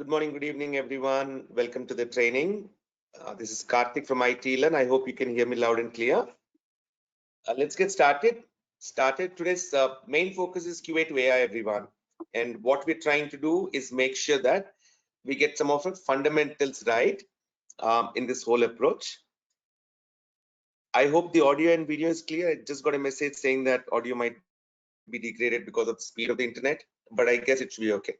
Good morning, good evening, everyone. Welcome to the training. This is Karthik from IT Learn. I hope you can hear me loud and clear. Let's get started. Today's main focus is QA to AI, everyone. And what we're trying to do is make sure that we get some of the fundamentals right in this whole approach. I hope the audio and video is clear. I just got a message saying that audio might be degraded because of the speed of the internet, but I guess it should be okay.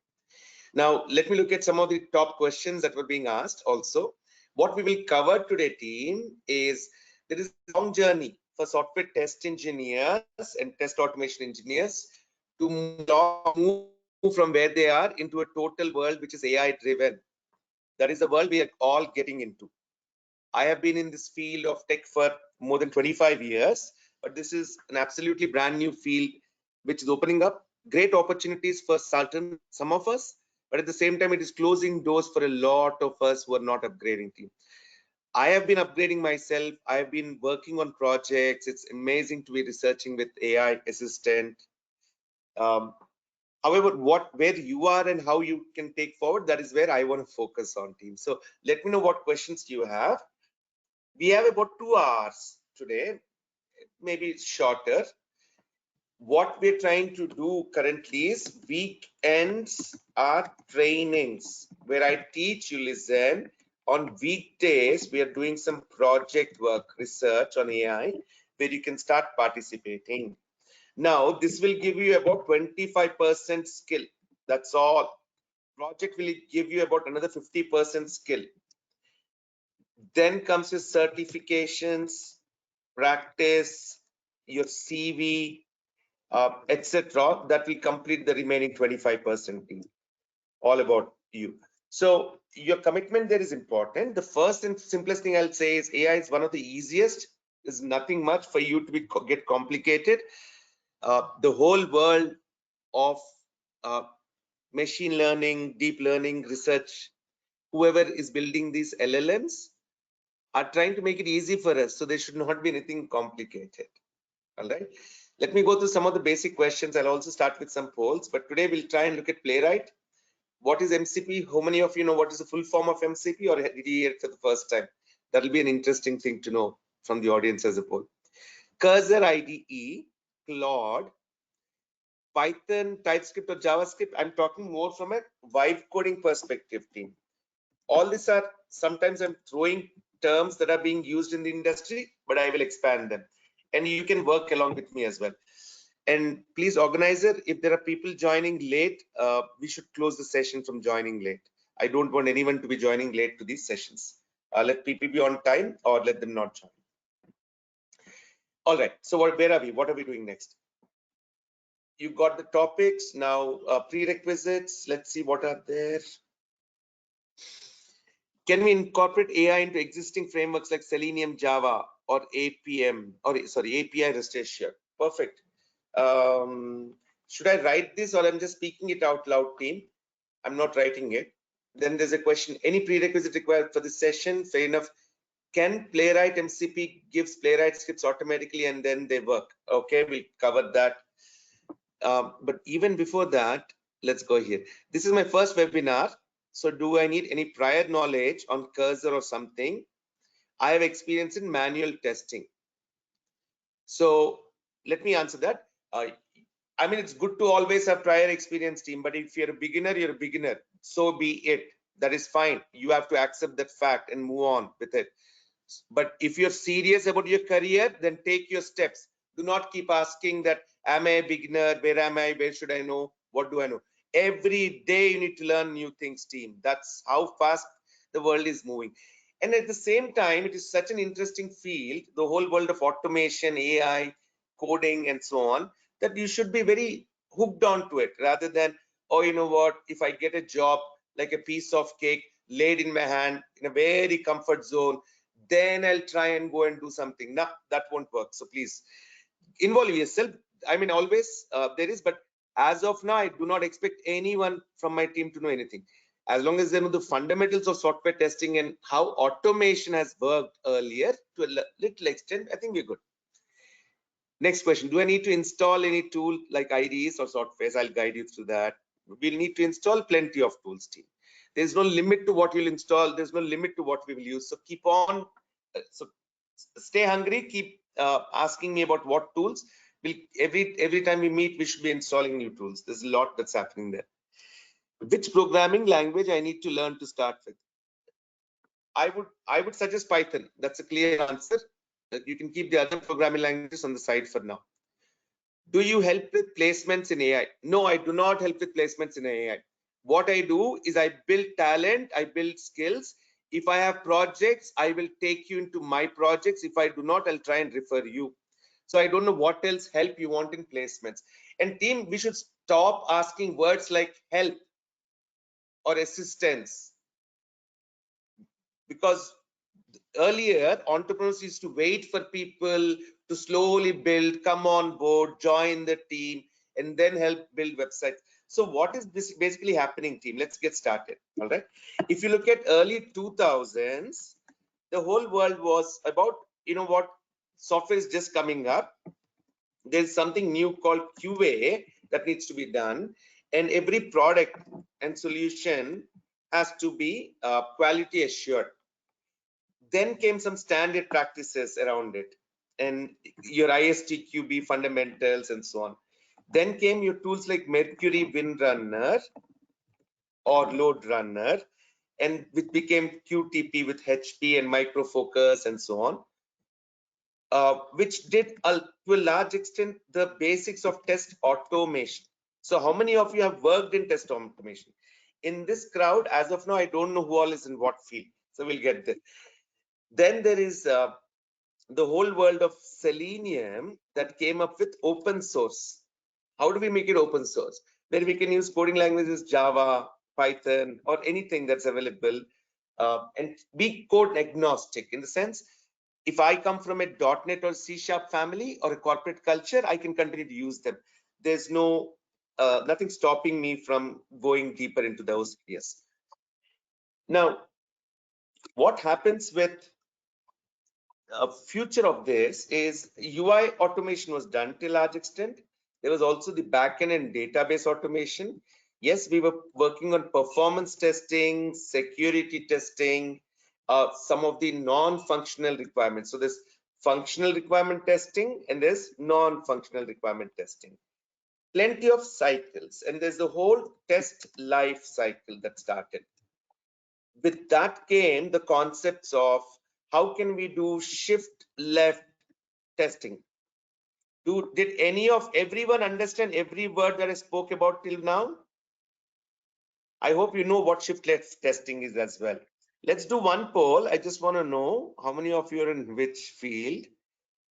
Now, let me look at some of the top questions that were being asked also. What we will cover today, team, is there is a long journey for software test engineers and test automation engineers to move from where they are into a total world which is AI driven. That is the world we are all getting into. I have been in this field of tech for more than 25 years, but this is an absolutely brand new field which is opening up great opportunities for some of us, but at the same time, it is closing doors for a lot of us who are not upgrading team. I have been upgrading myself. I have been working on projects. It's amazing to be researching with AI assistant. However, where you are and how you can take forward, that is where I want to focus on, team. So let me know what questions you have. We have about 2 hours today, maybe it's shorter. What we're trying to do currently is weekends are trainings where I teach you listen. On weekdays, we are doing some project work, research on AI, where you can start participating. Now, this will give you about 25% skill. That's all. Project will give you about another 50% skill. Then comes your certifications, practice, your CV, etc. That will complete the remaining 25%. All about you. So your commitment there is important. The first and simplest thing I'll say is AI is one of the easiest. There's nothing much for you to get complicated. The whole world of machine learning, deep learning research, whoever is building these LLMs are trying to make it easy for us, so there should not be anything complicated. All right, let me go through some of the basic questions. I'll also start with some polls, but today we'll try and look at Playwright. What is MCP? How many of you know what is the full form of MCP, or did you hear it for the first time? That'll be an interesting thing to know from the audience as a whole. Cursor IDE, Claude, Python, TypeScript or JavaScript. I'm talking more from a vibe coding perspective, team. All these are, sometimes I'm throwing terms that are being used in the industry, but I will expand them. And you can work along with me as well. And please, organizer, if there are people joining late, we should close the session from joining late. I don't want anyone to be joining late to these sessions. Let people be on time or let them not join. All right, so where are we? What are we doing next? You got the topics. Now, prerequisites. Let's see what are there. Can we incorporate AI into existing frameworks like Selenium, Java, or API REST API? Perfect. Should I write this, or I'm just speaking it out loud, team? I'm not writing it. Then there's a question, any prerequisite required for this session? Fair enough. Can Playwright MCP gives Playwright scripts automatically and then they work? Okay, we'll cover that. But even before that, let's go here. This is my first webinar. So do I need any prior knowledge on Cursor or something? I have experience in manual testing. So let me answer that. I mean, it's good to always have prior experience, team, but if you're a beginner, you're a beginner. So be it. That is fine. You have to accept that fact and move on with it. But if you're serious about your career, then take your steps. Do not keep asking that, am I a beginner? Where am I? Where should I know? What do I know? Every day you need to learn new things, team. That's how fast the world is moving. And at the same time, it is such an interesting field, the whole world of automation, AI, coding, and so on, that you should be very hooked onto it rather than, oh, you know what, if I get a job like a piece of cake laid in my hand in a very comfort zone, then I'll try and go and do something. No, that won't work. So please involve yourself. I mean, always there is, but as of now, I do not expect anyone from my team to know anything. As long as they know the fundamentals of software testing and how automation has worked earlier to a little extent, I think we're good. Next question, do I need to install any tool like IDEs or softwares? I'll guide you through that. We'll need to install plenty of tools, team. There's no limit to what you'll install. There's no limit to what we will use. So keep on, so stay hungry. Keep asking me about what tools. We'll, every time we meet, we should be installing new tools. There's a lot that's happening there. Which programming language I need to learn to start with? I would suggest Python. That's a clear answer. You can keep the other programming languages on the side for now. Do you help with placements in AI? No, I do not help with placements in AI. What I do is I build talent, I build skills. If I have projects, I will take you into my projects. If I do not, I'll try and refer you. So I don't know what else help you want in placements. And team, we should stop asking words like help or assistance, because earlier entrepreneurs used to wait for people to slowly build, come on board, join the team, and then help build websites. So what is this basically happening, team? Let's get started. All right, if you look at early 2000s, the whole world was about, you know what, software is just coming up. There's something new called QA that needs to be done, and every product and solution has to be quality assured. Then came some standard practices around it, and your ISTQB fundamentals and so on. Then came your tools like Mercury Windrunner or Load Runner, and which became QTP with HP and Micro Focus and so on, which did to a large extent the basics of test automation. So how many of you have worked in test automation? In this crowd, as of now, I don't know who all is in what field. So we'll get there. Then there is the whole world of Selenium that came up with open source. How do we make it open source? Where we can use coding languages, Java, Python, or anything that's available, and be code agnostic in the sense, if I come from a .NET or C# family or a corporate culture, I can continue to use them. There's no nothing stopping me from going deeper into those areas. Now, what happens with future of this is UI automation was done to a large extent. There was also the backend and database automation. Yes, we were working on performance testing, security testing, some of the non-functional requirements. So there's functional requirement testing and there's non-functional requirement testing. Plenty of cycles, and there's the whole test life cycle that started. With that came the concepts of how can we do shift left testing. Did everyone understand every word that I spoke about till now? I hope you know what shift left testing is as well. Let's do one poll. I just want to know how many of you are in which field.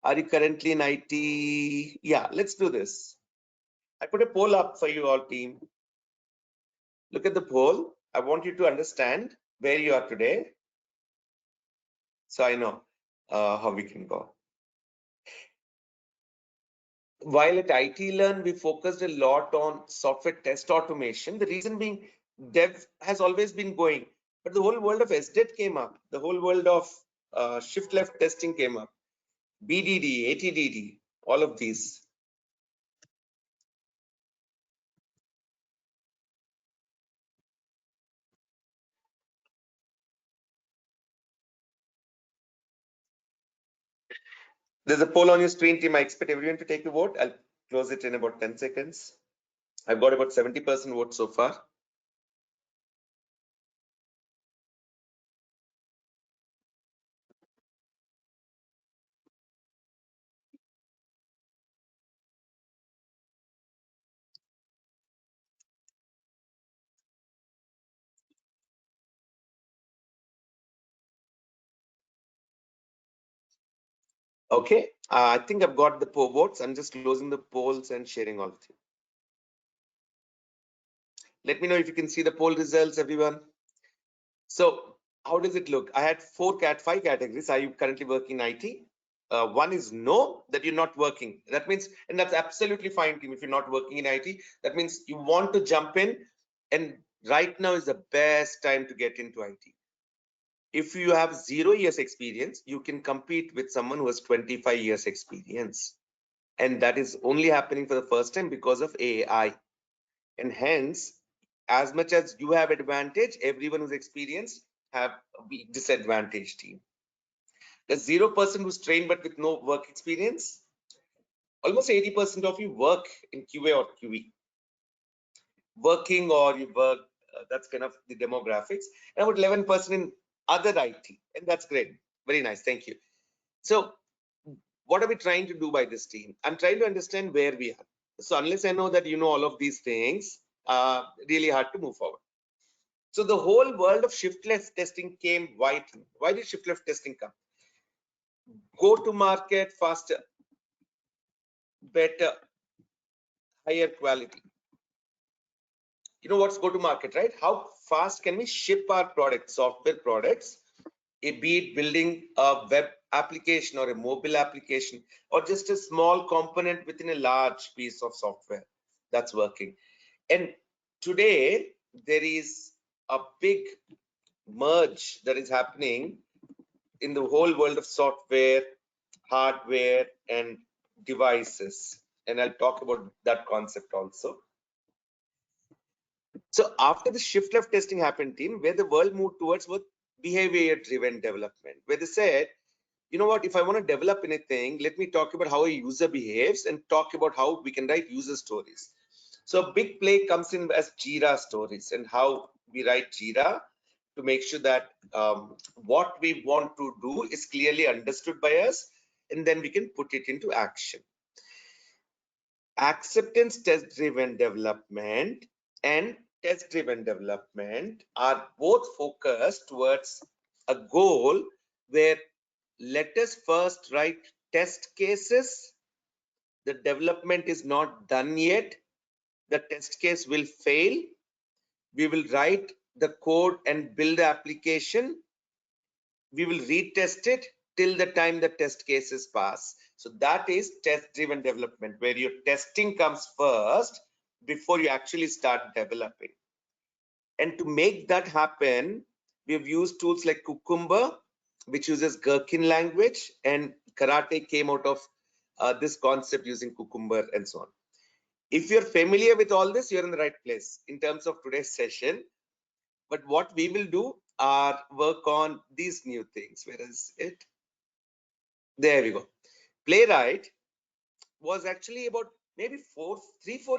Are you currently in IT? Yeah, let's do this. I put a poll up for you all, team. Look at the poll. I want you to understand where you are today, so I know how we can go. While at IT Learn, we focused a lot on software test automation. The reason being, dev has always been going, but the whole world of SDET came up. The whole world of shift left testing came up. BDD, ATDD, all of these. There's a poll on your screen, team. I expect everyone to take a vote. I'll close it in about 10 seconds. I've got about 70% votes so far. Okay, I think I've got the poll votes. I'm just closing the polls and sharing all of you. Let me know if you can see the poll results, everyone. So how does it look? I had 5 categories. Are you currently working in IT? One is no, that you're not working. That means, and that's absolutely fine, team. If you're not working in IT, that means you want to jump in, and right now is the best time to get into IT. If you have 0 years experience, you can compete with someone who has 25 years experience. And that is only happening for the first time because of AI. And hence, as much as you have advantage, everyone who's experienced have a disadvantage team. The 0% who's trained but with no work experience, almost 80% of you work in QA or QE. Working or you work, that's kind of the demographics. And about 11% in other IT, and that's great. Very nice, thank you. So what are we trying to do by this team? I'm trying to understand where we are. So unless I know that you know all of these things, really hard to move forward. So the whole world of shift-left testing came. Why did shift-left testing come? Go to market faster, better, higher quality. You know what's go to market, right? How fast can we ship our products, software products, be it building a web application or a mobile application or just a small component within a large piece of software that's working. And today there is a big merge that is happening in the whole world of software, hardware, and devices. And I'll talk about that concept also. So after the shift left testing happened, team, where the world moved towards what behavior driven development, where they said, you know what, if I want to develop anything, let me talk about how a user behaves and talk about how we can write user stories. So a big play comes in as Jira stories and how we write Jira to make sure that what we want to do is clearly understood by us, and then we can put it into action. Acceptance test driven development and test driven development are both focused towards a goal where let us first write test cases. The development is not done yet. The test case will fail. We will write the code and build the application. We will retest it till the time the test cases pass. So that is test driven development, where your testing comes first before you actually start developing. And to make that happen, we've used tools like Cucumber, which uses Gherkin language, and Karate came out of this concept using Cucumber and so on. If you're familiar with all this, you're in the right place in terms of today's session. But what we will do are work on these new things. Where is it? There we go. Playwright was actually about maybe 4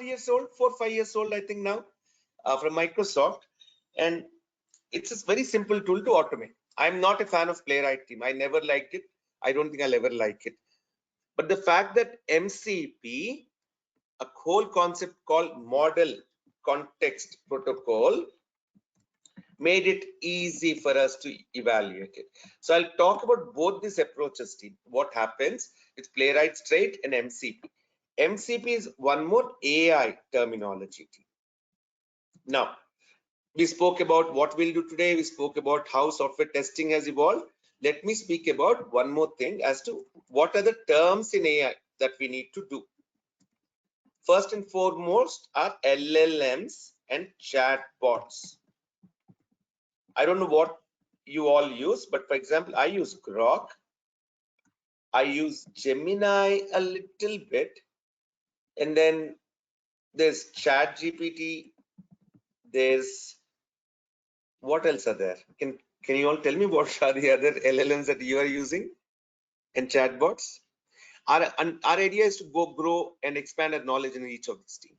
years old, 5 years old, I think now, from Microsoft. And it's a very simple tool to automate. I'm not a fan of Playwright team. I never liked it. I don't think I'll ever like it. But the fact that MCP, a whole concept called model context protocol, made it easy for us to evaluate it. So I'll talk about both these approaches, team. What happens with Playwright straight and MCP. MCP is one more AI terminology, team. Now, we spoke about what we'll do today. We spoke about how software testing has evolved. Let me speak about one more thing as to what are the terms in AI that we need to do. First and foremost are LLMs and chatbots. I don't know what you all use, but for example, I use Grok. I use Gemini a little bit. And then there's ChatGPT. There's, what else are there? Can you all tell me what are the other LLMs that you are using and chatbots? Our idea is to go grow and expand our knowledge in each of these teams.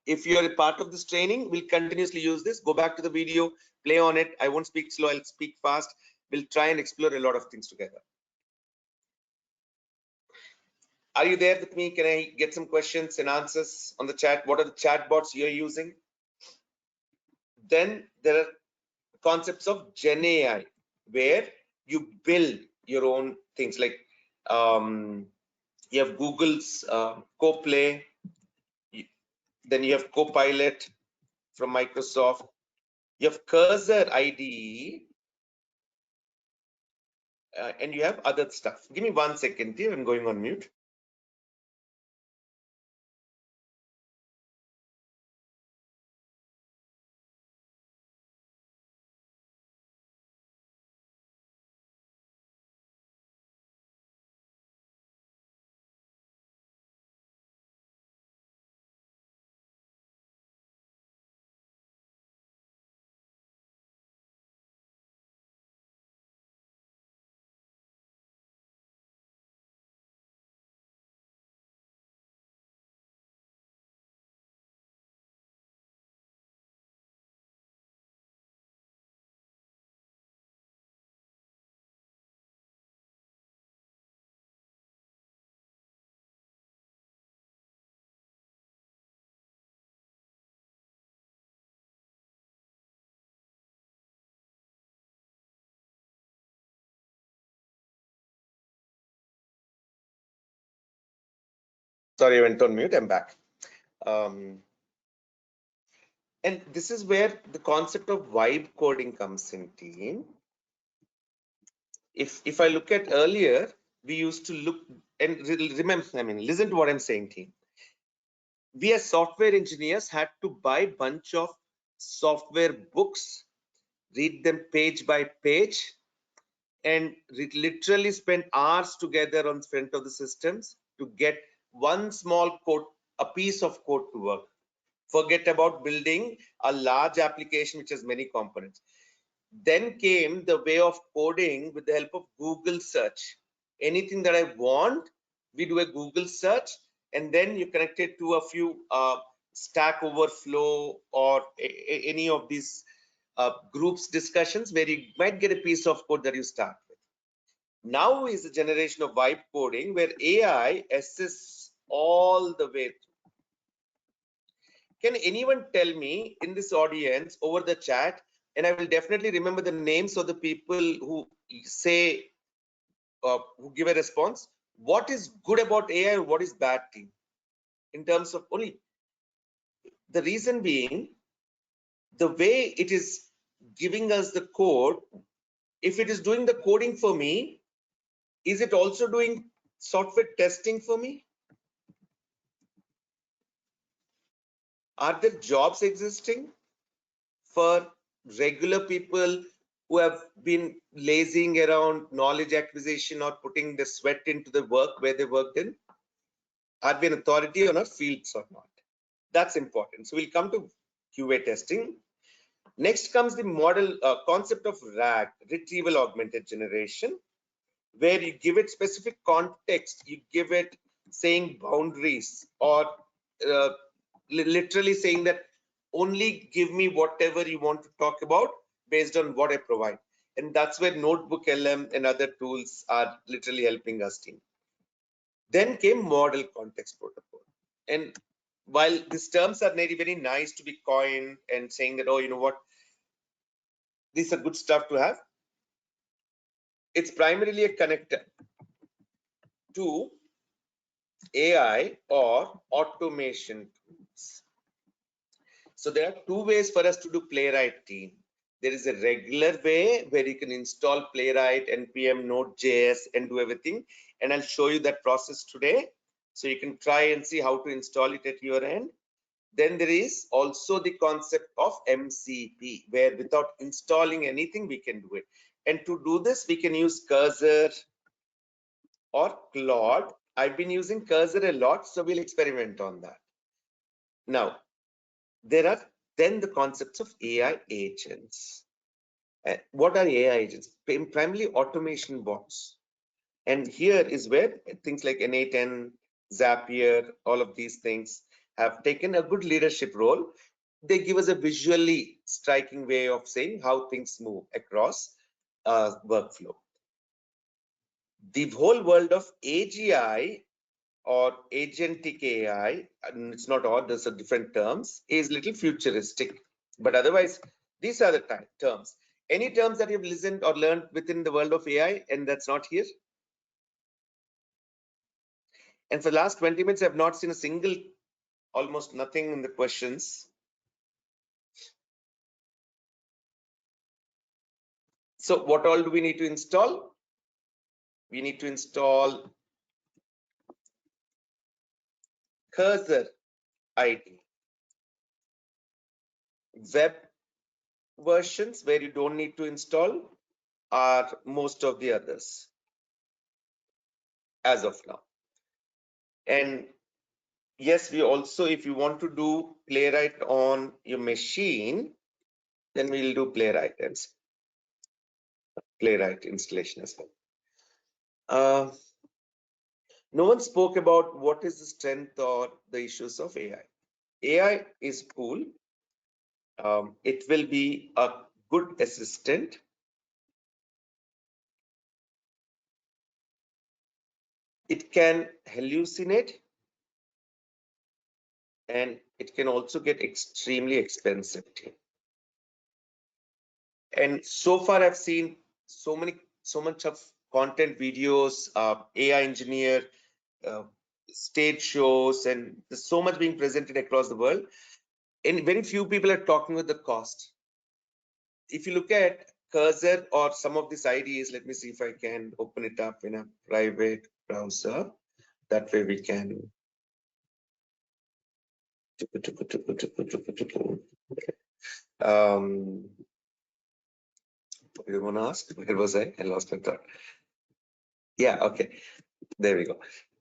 If you're a part of this training, we'll continuously use this. Go back to the video, play on it. I won't speak slow, I'll speak fast. We'll try and explore a lot of things together. Are you there with me? Can I get some questions and answers on the chat? What are the chatbots you're using? Then there are concepts of Gen AI, where you build your own things, like you have Google's CoPlay, then you have Copilot from Microsoft, you have Cursor IDE, and you have other stuff. Give me 1 second here, I'm going on mute. Sorry, I went on mute. I'm back. And this is where the concept of vibe coding comes in, team. If I look at earlier, we used to look and remember, listen to what I'm saying, team. We as software engineers had to buy a bunch of software books, read them page by page, and literally spend hours together on front of the systems to get one small code, a piece of code to work. Forget about building a large application which has many components. Then came the way of coding with the help of Google search. Anything that I want, we do a Google search, and then you connect it to a few Stack Overflow or any of these groups discussions where you might get a piece of code that you start with. Now is the generation of vibe coding where AI assists all the way through. Can anyone tell me in this audience over the chat, and I will definitely remember the names of the people who say, who give a response, what is good about AI and what is bad, team? In terms of only, the reason being, the way it is giving us the code, if it is doing the coding for me, is it also doing software testing for me? Are there jobs existing for regular people who have been lazing around knowledge acquisition or putting the sweat into the work where they worked in? Are we an authority on our fields or not? That's important. So we'll come to QA testing. Next comes the model concept of RAG, retrieval augmented generation, where you give it specific context, you give it saying boundaries, or literally saying that only give me whatever you want to talk about based on what I provide. And that's where Notebook LM and other tools are literally helping us, team. Then came model context protocol. And while these terms are very, very nice to be coined and saying that, oh, you know what, these are good stuff to have, it's primarily a connector to AI or automation tools. So there are two ways for us to do Playwright, team. There is a regular way where you can install Playwright, npm node.js and do everything. And I'll show you that process today. So you can try and see how to install it at your end. Then there is also the concept of MCP, where without installing anything, we can do it. And to do this, we can use Cursor or Claude. I've been using Cursor a lot, so we'll experiment on that. Now, there are then the concepts of AI agents. What are AI agents? Primarily automation bots. And here is where things like N8N, Zapier, all of these things have taken a good leadership role. They give us a visually striking way of saying how things move across workflow. The whole world of AGI or agentic AI, and it's not all, there's a different terms, is little futuristic. But otherwise, these are the terms. Any terms that you've listened or learned within the world of AI and that's not here? And for the last 20 minutes, I've not seen a single, almost nothing in the questions. So what all do we need to install? We need to install Cursor IDE. Web versions where you don't need to install are most of the others as of now. And yes, we also, if you want to do Playwright on your machine, then we'll do Playwright and Playwright installation as well. No one spoke about what is the strength or the issues of AI. AI is cool. It will be a good assistant. It can hallucinate, and it can also get extremely expensive. And so far, I've seen so much of content videos, AI engineer, stage shows, and there's so much being presented across the world, and very few people are talking with the cost. If you look at Cursor or some of these IDEs, let me see if I can open it up in a private browser. That way we can. You want to ask? Where was I? I lost my thought. Yeah, okay. There we go.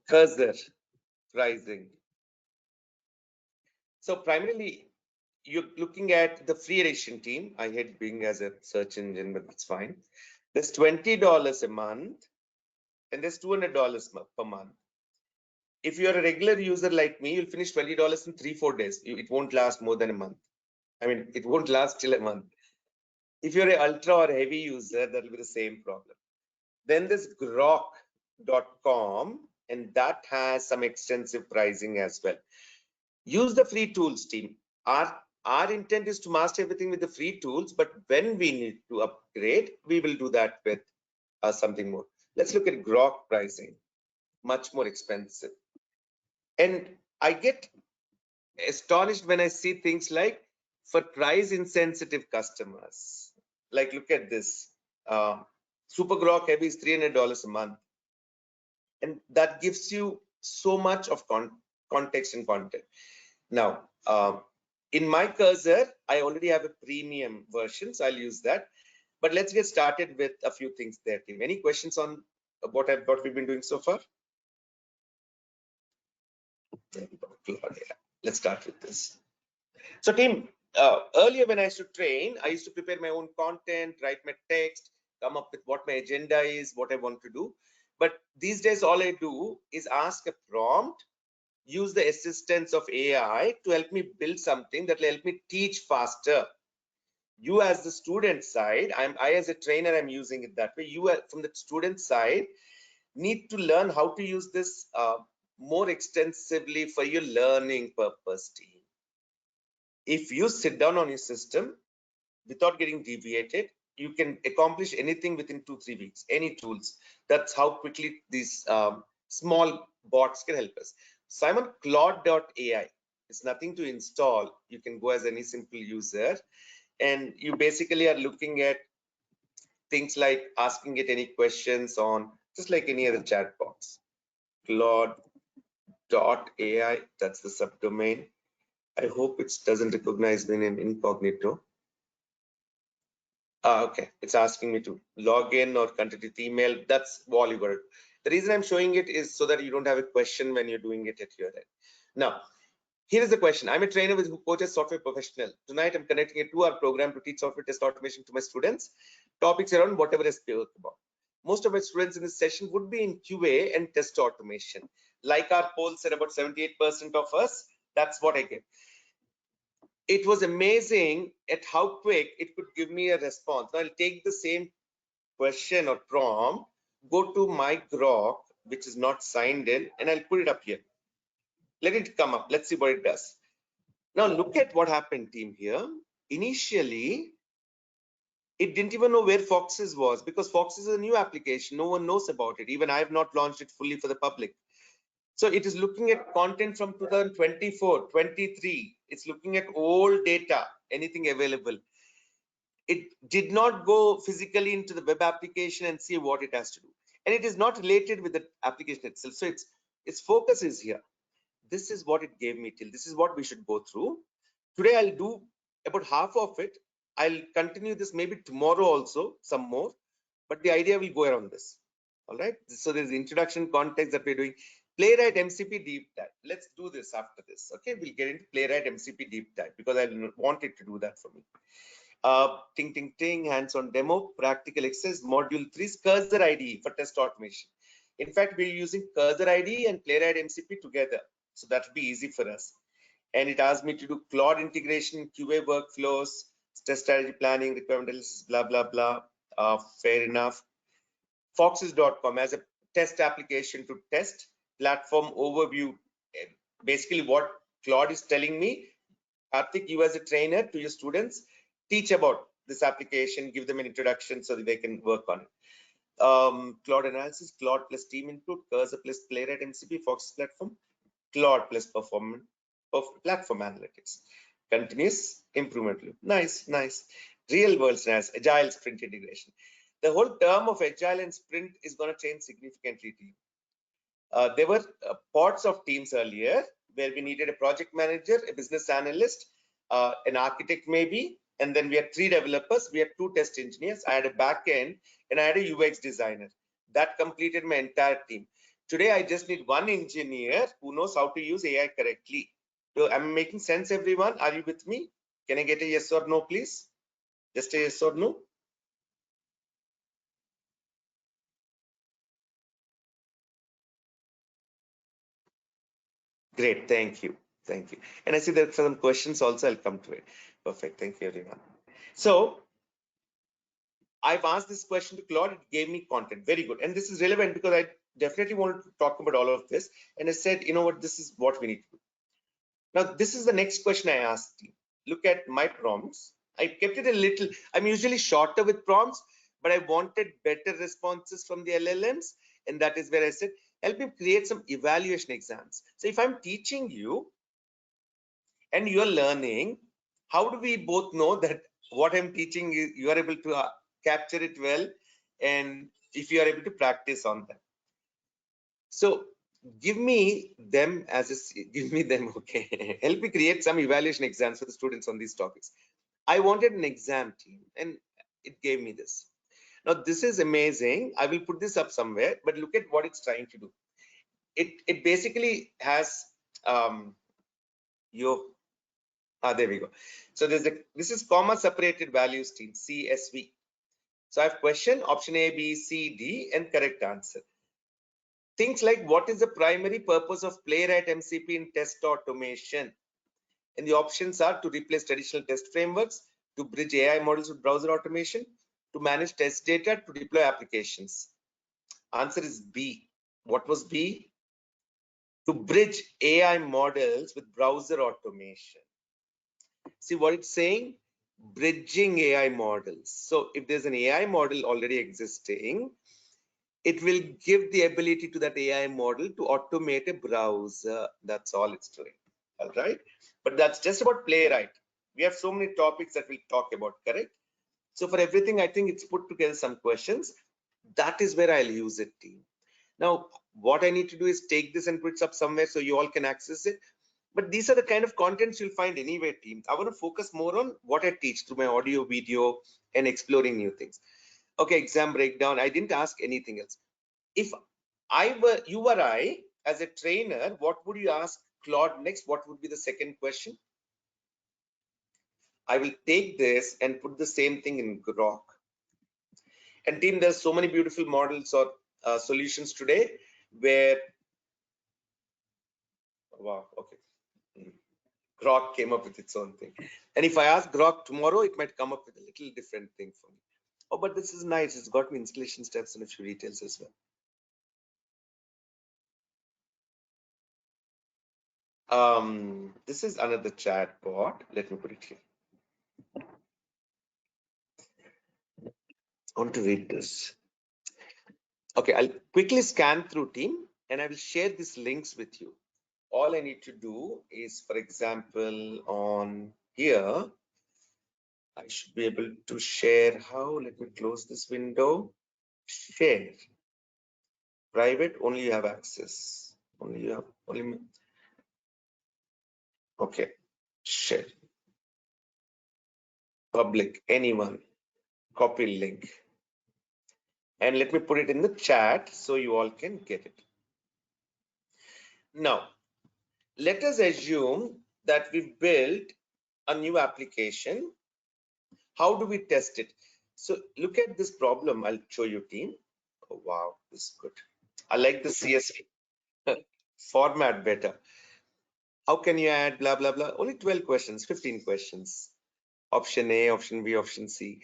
Cursor pricing. So primarily, you're looking at the free edition team. I hate being as a search engine, but that's fine. There's $20 a month, and there's $200 per month. If you're a regular user like me, you'll finish $20 in 3-4 days. It won't last more than a month. I mean, it won't last till a month. If you're an ultra or heavy user, that'll be the same problem. Then there's Grok.com, and that has some extensive pricing as well. Use the free tools, team. Our intent is to master everything with the free tools, but when we need to upgrade, we will do that with something more. Let's look at Grok pricing, much more expensive. And I get astonished when I see things like for price insensitive customers. Like, look at this. Super Grok Heavy is $300 a month. And that gives you so much of context and content. Now, in my Cursor, I already have a premium version, so I'll use that. But let's get started with a few things there, team. Any questions on what we've been doing so far? Let's start with this. So, team, earlier when I used to train, I used to prepare my own content, write my text, come up with what my agenda is, what I want to do. But these days, all I do is ask a prompt, use the assistance of AI to help me build something that will help me teach faster. You as the student side, I as a trainer, I'm using it that way. You from the student side need to learn how to use this more extensively for your learning purpose, team. If you sit down on your system without getting deviated, you can accomplish anything within 2-3 weeks, any tools. That's how quickly these small bots can help us. Simon, Claude.ai is nothing to install. You can go as any simple user, and you basically are looking at things like asking it any questions on just like any other chatbots. Claude.ai, that's the subdomain. I hope it doesn't recognize me in incognito. Okay, it's asking me to log in or continue with email. That's all you got to do. The reason I'm showing it is so that you don't have a question when you're doing it at your end. Now, here is the question. I'm a trainer who coaches software professional. Tonight, I'm conducting a 2-hour program to teach software test automation to my students. Topics around whatever I spoke about. Most of my students in this session would be in QA and test automation. Like our poll said, about 78% of us, that's what I get. It was amazing at how quick it could give me a response. Now I'll take the same question or prompt, go to my Grok, which is not signed in, and I'll put it up here. Let it come up. Let's see what it does. Now look at what happened, team, here. Initially, it didn't even know where Foxes was, because Foxes is a new application. No one knows about it. Even I have not launched it fully for the public. So it is looking at content from 2024, 23. It's looking at old data, anything available. It did not go physically into the web application and see what it has to do. And it is not related with the application itself. So its focus is here. This is what it gave me till. This is what we should go through. Today, I'll do about half of it. I'll continue this maybe tomorrow also, some more. But the idea will go around this. All right. So there's the introduction context that we're doing. Playwright MCP deep dive. Let's do this after this. Okay, we'll get into Playwright MCP deep dive because I want it to do that for me. Ting, hands-on demo, practical exercise, module 3, Cursor IDE for test automation. In fact, we're using Cursor IDE and Playwright MCP together. So that will be easy for us. And it asked me to do Claude integration, QA workflows, test strategy planning, requirement analysis, blah, blah, blah. Fair enough. Foxes.com as a test application to test platform overview. Basically what Claude is telling me, Karthik, you as a trainer to your students, teach about this application, give them an introduction so that they can work on it. Claude analysis, Claude plus team input, Cursor plus Playwright MCP, Fox platform, Claude plus performance of platform analytics. Continuous improvement loop. Nice, nice. Real world scenarios, agile sprint integration. The whole term of agile and sprint is going to change significantly. There were pods of teams earlier where we needed a project manager, a business analyst, an architect maybe, and then we had 3 developers, we had 2 test engineers, I had a back end, and I had a UX designer. That completed my entire team. Today, I just need 1 engineer who knows how to use AI correctly. So I'm making sense, everyone? Are you with me? Can I get a yes or no, please? Just a yes or no? Great, thank you. Thank you. And I see there are some questions also, I'll come to it. Perfect, thank you, everyone. So I've asked this question to Claude, it gave me content, very good. And this is relevant because I definitely wanted to talk about all of this. And I said, you know what, this is what we need to do. Now, this is the next question I asked you. Look at my prompts. I kept it a little, I'm usually shorter with prompts, but I wanted better responses from the LLMs. And that is where I said, help me create some evaluation exams. So if I'm teaching you and you're learning, how do we both know that what I'm teaching, you are able to capture it well, and if you are able to practice on them? So give me them as a, give me them, okay. Help me create some evaluation exams for the students on these topics. I wanted an exam team, and it gave me this. Now this is amazing. I will put this up somewhere, but look at what it's trying to do. It basically has your there we go. So this is comma separated values team, CSV. So I have question, option A, B, C, D, and correct answer. Things like what is the primary purpose of Playwright MCP in test automation? And the options are to replace traditional test frameworks, to bridge AI models with browser automation, to manage test data, to deploy applications. Answer is B. What was B? To bridge AI models with browser automation. See what it's saying? Bridging AI models. So if there's an AI model already existing, it will give the ability to that AI model to automate a browser. That's all it's doing. All right. But that's just about Playwright. We have so many topics that we'll talk about, correct? So for everything, I think it's put together some questions. That is where I'll use it, team. Now, what I need to do is take this and put it up somewhere so you all can access it. But these are the kind of contents you'll find anywhere, team. I want to focus more on what I teach through my audio, video, and exploring new things. Okay, exam breakdown. I didn't ask anything else. If you were I, as a trainer, what would you ask Claude next? What would be the second question? I will take this and put the same thing in Grok. And team, there's so many beautiful models or solutions today where, wow, okay. Grok came up with its own thing. And if I ask Grok tomorrow, it might come up with a little different thing for me. Oh, but this is nice. It's got me installation steps and a few details as well. This is another chatbot. Let me put it here. I want to read this. Okay, I'll quickly scan through team and I will share these links with you. All I need to do is, for example, on here, I should be able to share how. Let me close this window. Share. Private, only you have access. Only you have, only. Okay, share. Public, anyone. Copy link. And let me put it in the chat so you all can get it. Now, let us assume that we've built a new application. How do we test it? So look at this problem. I'll show you, team. Oh, wow, this is good. I like the CSV format better. How can you add blah, blah, blah? Only 12 questions, 15 questions. Option A, option B, option C.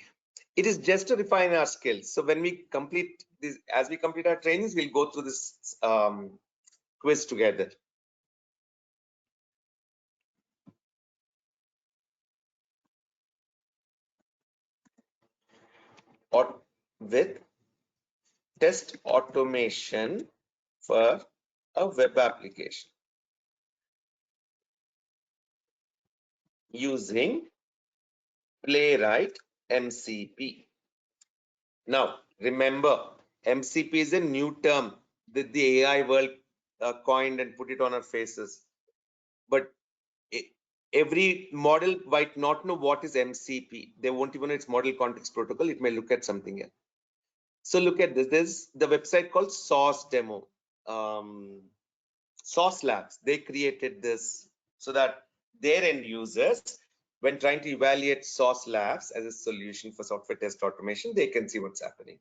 It is just to refine our skills. So when we complete this, as we complete our trainings, we'll go through this quiz together. Or with test automation for a web application using Playwright MCP. Now, remember, MCP is a new term that the AI world coined and put it on our faces. But every model might not know what is MCP. They won't even know it's model context protocol. It may look at something else. So look at this. There's the website called Sauce Demo. Sauce Labs, they created this so that their end users, when trying to evaluate Sauce Labs as a solution for software test automation, they can see what's happening.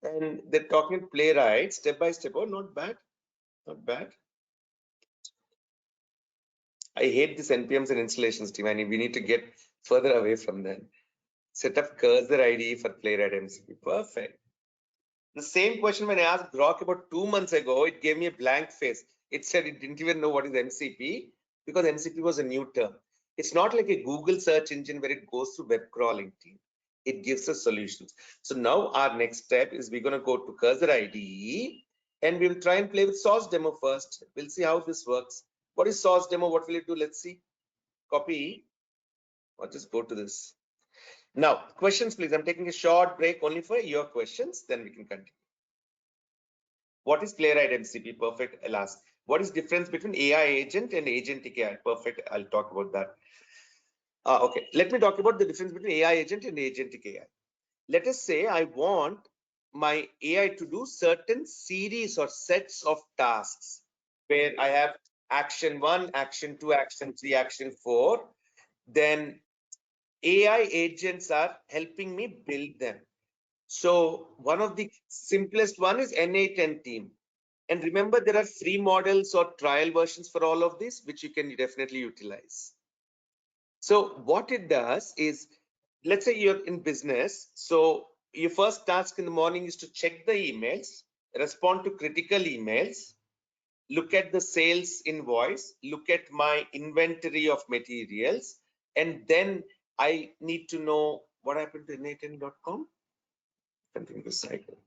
And they're talking Playwright step by step. Oh, not bad. Not bad. I hate this NPMs and installations team. I mean, we need to get further away from them. Set up Cursor IDE for Playwright MCP. Perfect. The same question when I asked Grok about 2 months ago, it gave me a blank face. It said it didn't even know what is MCP because MCP was a new term. It's not like a Google search engine where it goes through web crawling team. It gives us solutions. So now our next step is we're going to go to Cursor IDE and we'll try and play with Sauce Demo first. We'll see how this works. What is Sauce Demo? What will it do? Let's see. Copy or just go to this. Now, questions, please. I'm taking a short break only for your questions. Then we can continue. What is Playwright MCP? Perfect. I'll ask. What is difference between AI agent and agentic AI? Perfect. I'll talk about that. Okay. Let me talk about the difference between AI agent and agentic AI. Let us say I want my AI to do certain series or sets of tasks where I have action 1, action 2, action 3, action 4. Then AI agents are helping me build them. So one of the simplest one is N8N team. And remember, there are free models or trial versions for all of this, which you can definitely utilize. So what it does is, let's say you're in business. So your first task in the morning is to check the emails, respond to critical emails, look at the sales invoice, look at my inventory of materials, and then I need to know what happened to n8n.com. Continue the cycle.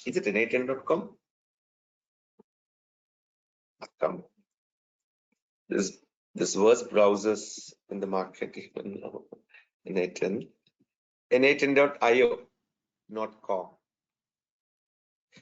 Is it n8n.com? Come. This worst browsers in the market even now. N8n. N8n.io, not com.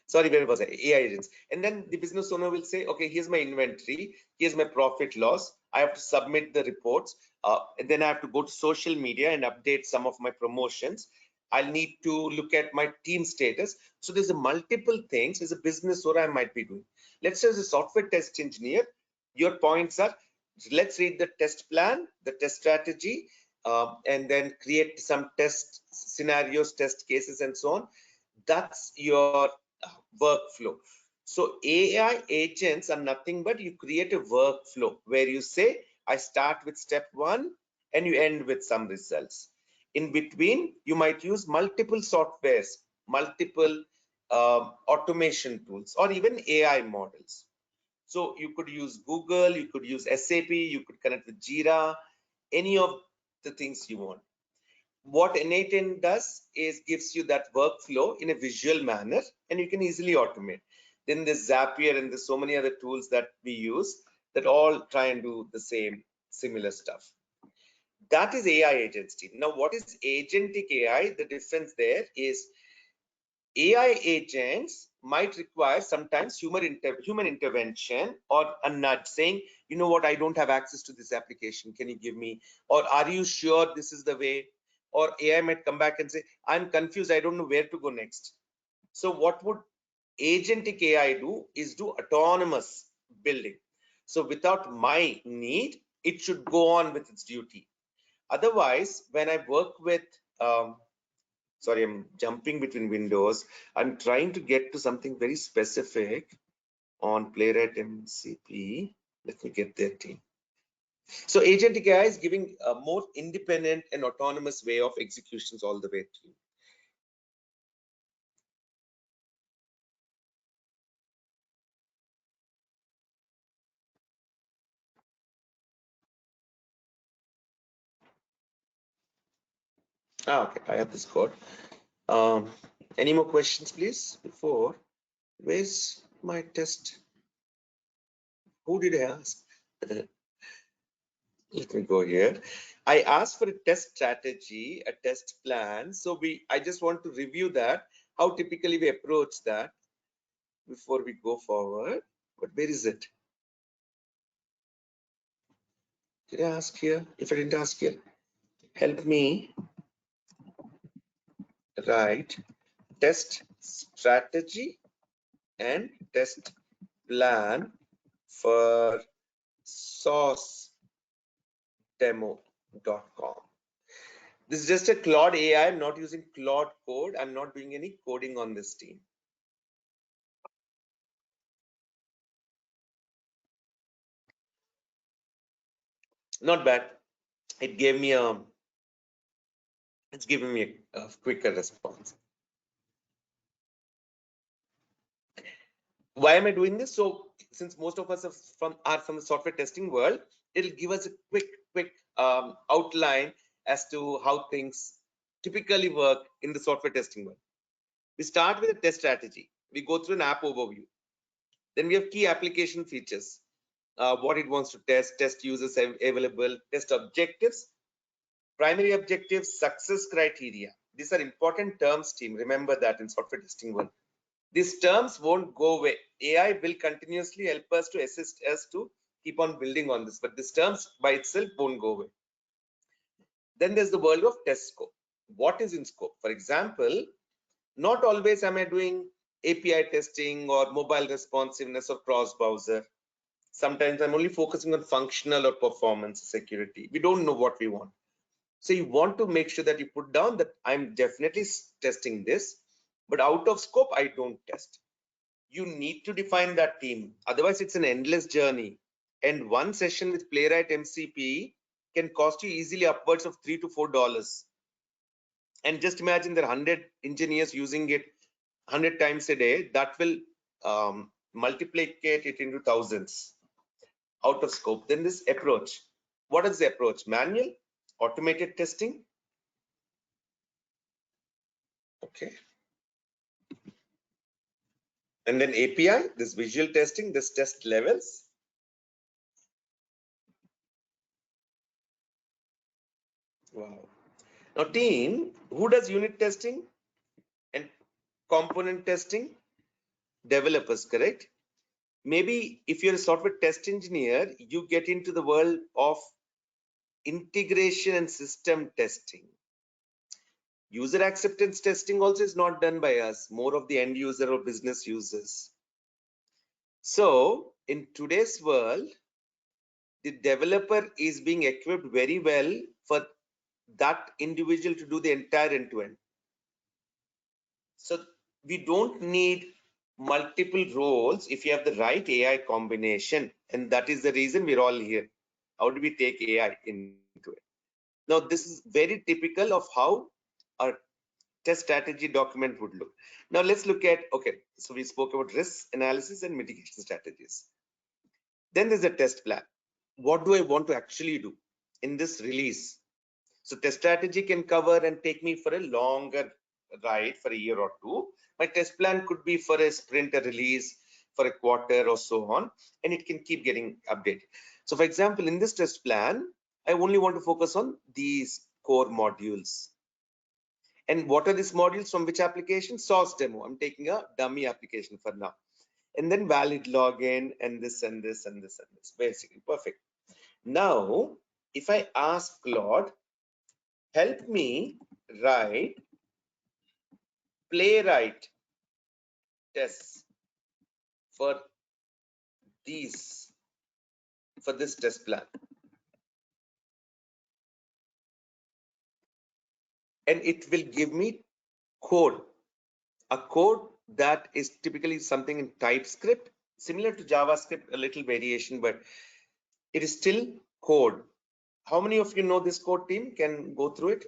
Sorry, where was I? AI agents. And then the business owner will say, okay, here's my inventory, here's my profit loss. I have to submit the reports. And then I have to go to social media and update some of my promotions. I'll need to look at my team status. So there's a multiple things as a business owner I might be doing. Let's say as a software test engineer, your points are, let's read the test plan, the test strategy, and then create some test scenarios, test cases, and so on. That's your workflow. So AI agents are nothing but you create a workflow where you say, I start with step 1 and you end with some results. In between, you might use multiple softwares, multiple automation tools, or even AI models. So you could use Google, you could use SAP, you could connect with Jira, any of the things you want. What N8N does is gives you that workflow in a visual manner and you can easily automate. Then there's Zapier and there's so many other tools that we use that all try and do the same similar stuff. That is AI agents team. Now, what is agentic AI? The difference there is AI agents might require sometimes human intervention or a nudge saying, you know what, I don't have access to this application. Can you give me? Or are you sure this is the way? Or AI might come back and say, I'm confused. I don't know where to go next. So what would agentic AI do is do autonomous building. So without my need, it should go on with its duty. Otherwise, when I work with, sorry, I'm jumping between windows. I'm trying to get to something very specific on Playwright MCP. Let me get there, team. So agentic AI is giving a more independent and autonomous way of executions all the way through. Okay, I have this code. Any more questions, please? Before, where's my test? Who did I ask? Let me go here. I asked for a test strategy, a test plan. So I just want to review that, how typically we approach that before we go forward. But where is it? Did I ask here? If I didn't ask here, help me write test strategy and test plan for SaaS demo.com. This is just a Claude AI. I'm not using Claude code. I'm not doing any coding on this team. Not bad. It gave me it's giving me a quicker response. Why am I doing this? So since most of us are from the software testing world, it'll give us a quick outline as to how things typically work in the software testing world. We start with a test strategy. We go through an app overview. Then we have key application features, what it wants to test users available, test objectives, primary objectives, success criteria. These are important terms, team. Remember that in software testing world. These terms won't go away. AI will continuously help us to assist us to keep on building on this, but these terms by itself won't go away. Then there's the world of test scope. What is in scope? For example, not always am I doing API testing or mobile responsiveness or cross-browser. Sometimes I'm only focusing on functional or performance security. We don't know what we want. So you want to make sure that you put down that I'm definitely testing this, but out of scope, I don't test. You need to define that team. Otherwise, it's an endless journey. And one session with Playwright MCP can cost you easily upwards of $3 to $4. And just imagine there are 100 engineers using it 100 times a day. That will multiply it into thousands. Out of scope. Then this approach. What is the approach? Manual, automated testing. Okay. And then API, this visual testing, this test levels. Wow. Now, team, who does unit testing and component testing? Developers, correct? Maybe if you're a software test engineer, you get into the world of integration and system testing. User acceptance testing also is not done by us, more of the end user or business users. So in today's world, the developer is being equipped very well for that individual to do the entire end-to-end. So we don't need multiple roles if you have the right AI combination, and that is the reason we're all here. How do we take AI into it? Now, this is very typical of how our test strategy document would look. Now, let's look at, okay, so we spoke about risk analysis and mitigation strategies. Then there's a test plan. What do I want to actually do in this release? So test strategy can cover and take me for a longer ride for a year or two. My test plan could be for a sprint, a release, for a quarter or so on, and it can keep getting updated. So for example, in this test plan, I only want to focus on these core modules. And what are these modules from which application? Source demo. I'm taking a dummy application for now. And then valid login and this and this and this and this. Basically, perfect. Now, if I ask Claude, help me write Playwright tests for this test plan, and it will give me code, a code that is typically something in TypeScript, similar to JavaScript, a little variation, but it is still code. How many of you know this code, team? Can go through it?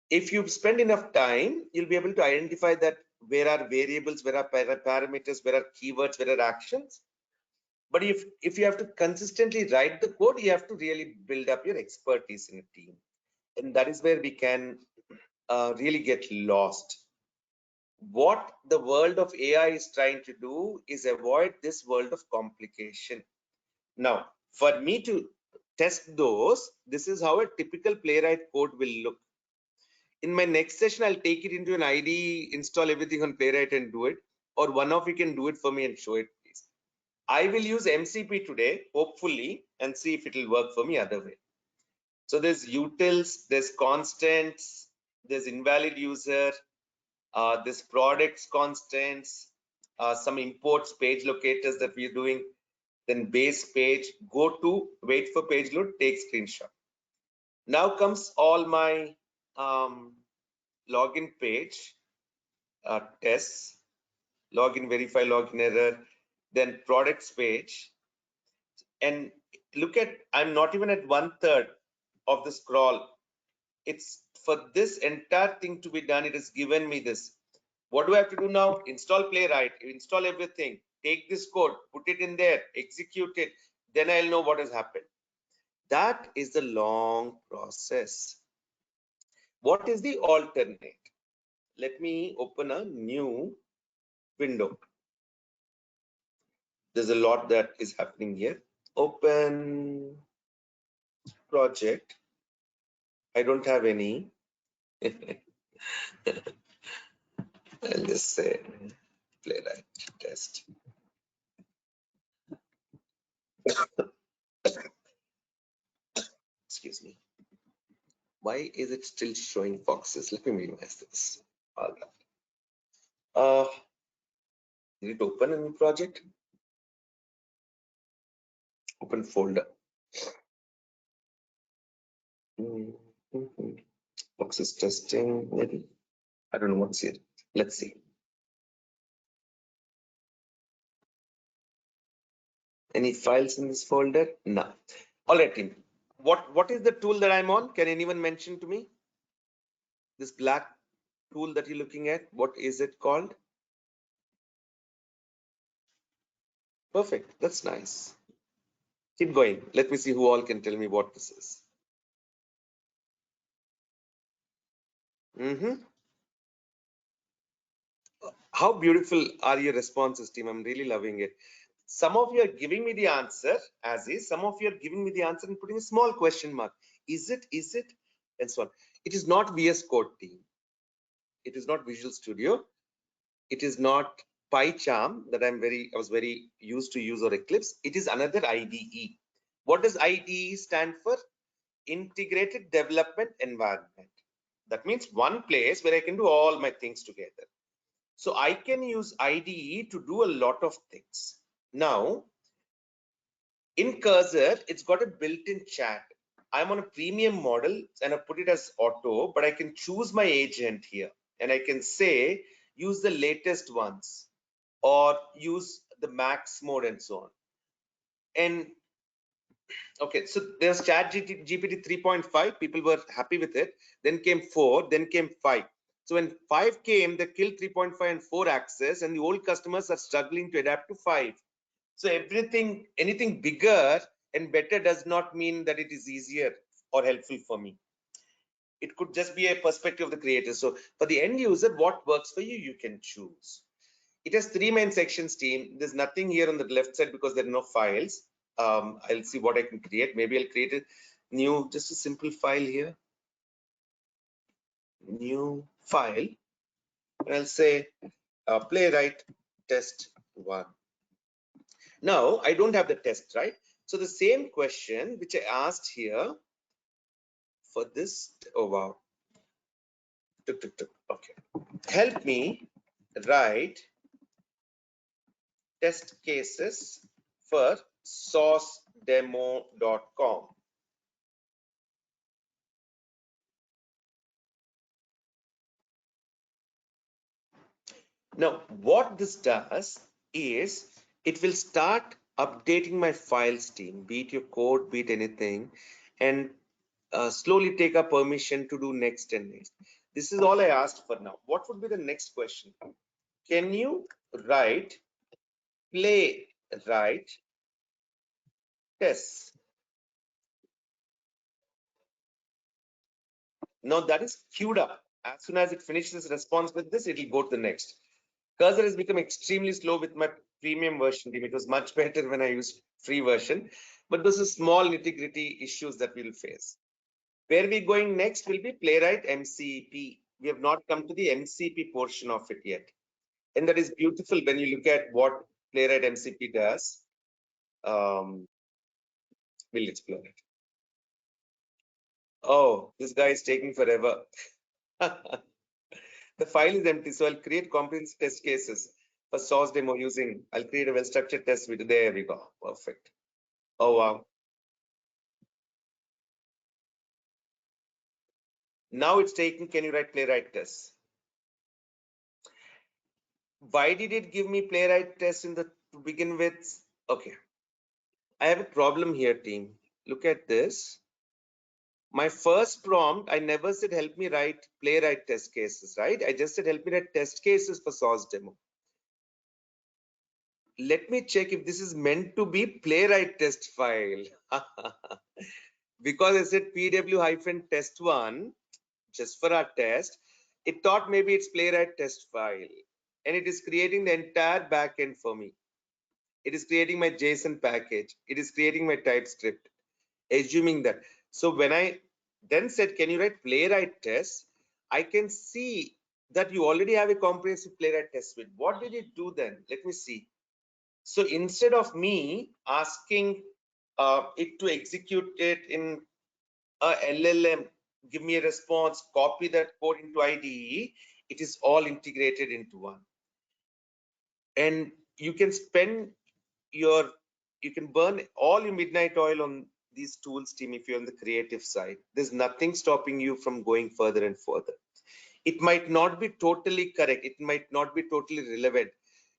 If you spend enough time, you'll be able to identify that where are variables, where are parameters, where are keywords, where are actions. But if you have to consistently write the code, you have to really build up your expertise in a team. And that is where we can really get lost. What the world of AI is trying to do is avoid this world of complication. Now, for me to test those, this is how a typical Playwright code will look. In my next session, I'll take it into an IDE, install everything on Playwright and do it, or one of you can do it for me and show it, please. I will use MCP today, hopefully, and see if it will work for me other way. So there's utils, there's constants, there's invalid user, there's products constants, some imports, page locators that we're doing, then base page, go to, wait for page load, take screenshot. Now comes all my login page, tests, login, verify, login error, then products page. And look at, I'm not even at 1/3 of the scroll. It's for this entire thing to be done, it has given me this. What do I have to do now? Install Playwright, install everything, take this code, put it in there, execute it, then I'll know what has happened. That is the long process. What is the alternate? Let me open a new window. There's a lot that is happening here. Open project. I don't have any. I'll just say Playwright test. Excuse me. Why is it still showing boxes? Let me minimize this. All right. Did it open a new project? Open folder. Boxes testing, maybe. I don't know what's here. Let's see. Any files in this folder? No. All right, team. What is the tool that I'm on? Can anyone mention to me? This black tool that you're looking at, what is it called? Perfect. That's nice. Keep going. Let me see who all can tell me what this is. How beautiful are your responses, team? I'm really loving it. Some of you are giving me the answer as is. Some of you are giving me the answer and putting a small question mark. Is it? Is it? And so on. It is not VS Code, team. It is not Visual Studio. It is not PyCharm that I was very used to use, or Eclipse. It is another IDE. What does IDE stand for? Integrated Development Environment. That means one place where I can do all my things together. So I can use IDE to do a lot of things. Now, in Cursor, it's got a built-in chat. I'm on a premium model and I put it as auto, but I can choose my agent here and I can say, use the latest ones or use the max mode and so on. And okay, so there's ChatGPT 3.5, people were happy with it. Then came 4, then came 5. So when 5 came, they killed 3.5 and 4 access, and the old customers are struggling to adapt to 5. So anything bigger and better does not mean that it is easier or helpful for me. It could just be a perspective of the creator. So for the end user, what works for you, you can choose. It has 3 main sections, team. There's nothing here on the left side because there are no files. I'll see what I can create. Maybe I'll create a new, just a simple file here. New file. And I'll say Playwright test 1. Now, I don't have the test, right? So the same question which I asked here for this, oh wow. Okay. Help me write test cases for sourcedemo.com. Now, what this does is it will start updating my files, team, be it your code, be it anything, and slowly take a permission to do next and next. This is all I asked for now. What would be the next question? Can you write Playwright tests? Now that is queued up. As soon as it finishes response with this, it will go to the next. Cursor has become extremely slow with my premium version team. It was much better when I used free version, but those are small nitty-gritty issues that we'll face. Where we're going next will be Playwright MCP. We have not come to the MCP portion of it yet. And that is beautiful when you look at what Playwright MCP does. We'll explore it. Oh, this guy is taking forever. The file is empty, so I'll create comprehensive test cases for source demo using, I'll create a well-structured test video. There we go. Perfect. Oh, wow. Now it's taking, can you write Playwright tests? Why did it give me Playwright tests in the to begin with? Okay. I have a problem here, team. Look at this. My first prompt, I never said help me write Playwright test cases, right? I just said help me write test cases for source demo. Let me check if this is meant to be Playwright test file. Because I said pw-test1 just for our test, it thought maybe it's Playwright test file, and it is creating the entire backend for me. It is creating my JSON package. It is creating my TypeScript, assuming that. So when I then said, can you write Playwright test? I can see that you already have a comprehensive Playwright test suite. What did it do then? Let me see. So instead of me asking it to execute it in a LLM, give me a response, copy that code into IDE, it is all integrated into one. And you can spend you can burn all your midnight oil on these tools, team, if you're on the creative side. There's nothing stopping you from going further and further. It might not be totally correct. It might not be totally relevant.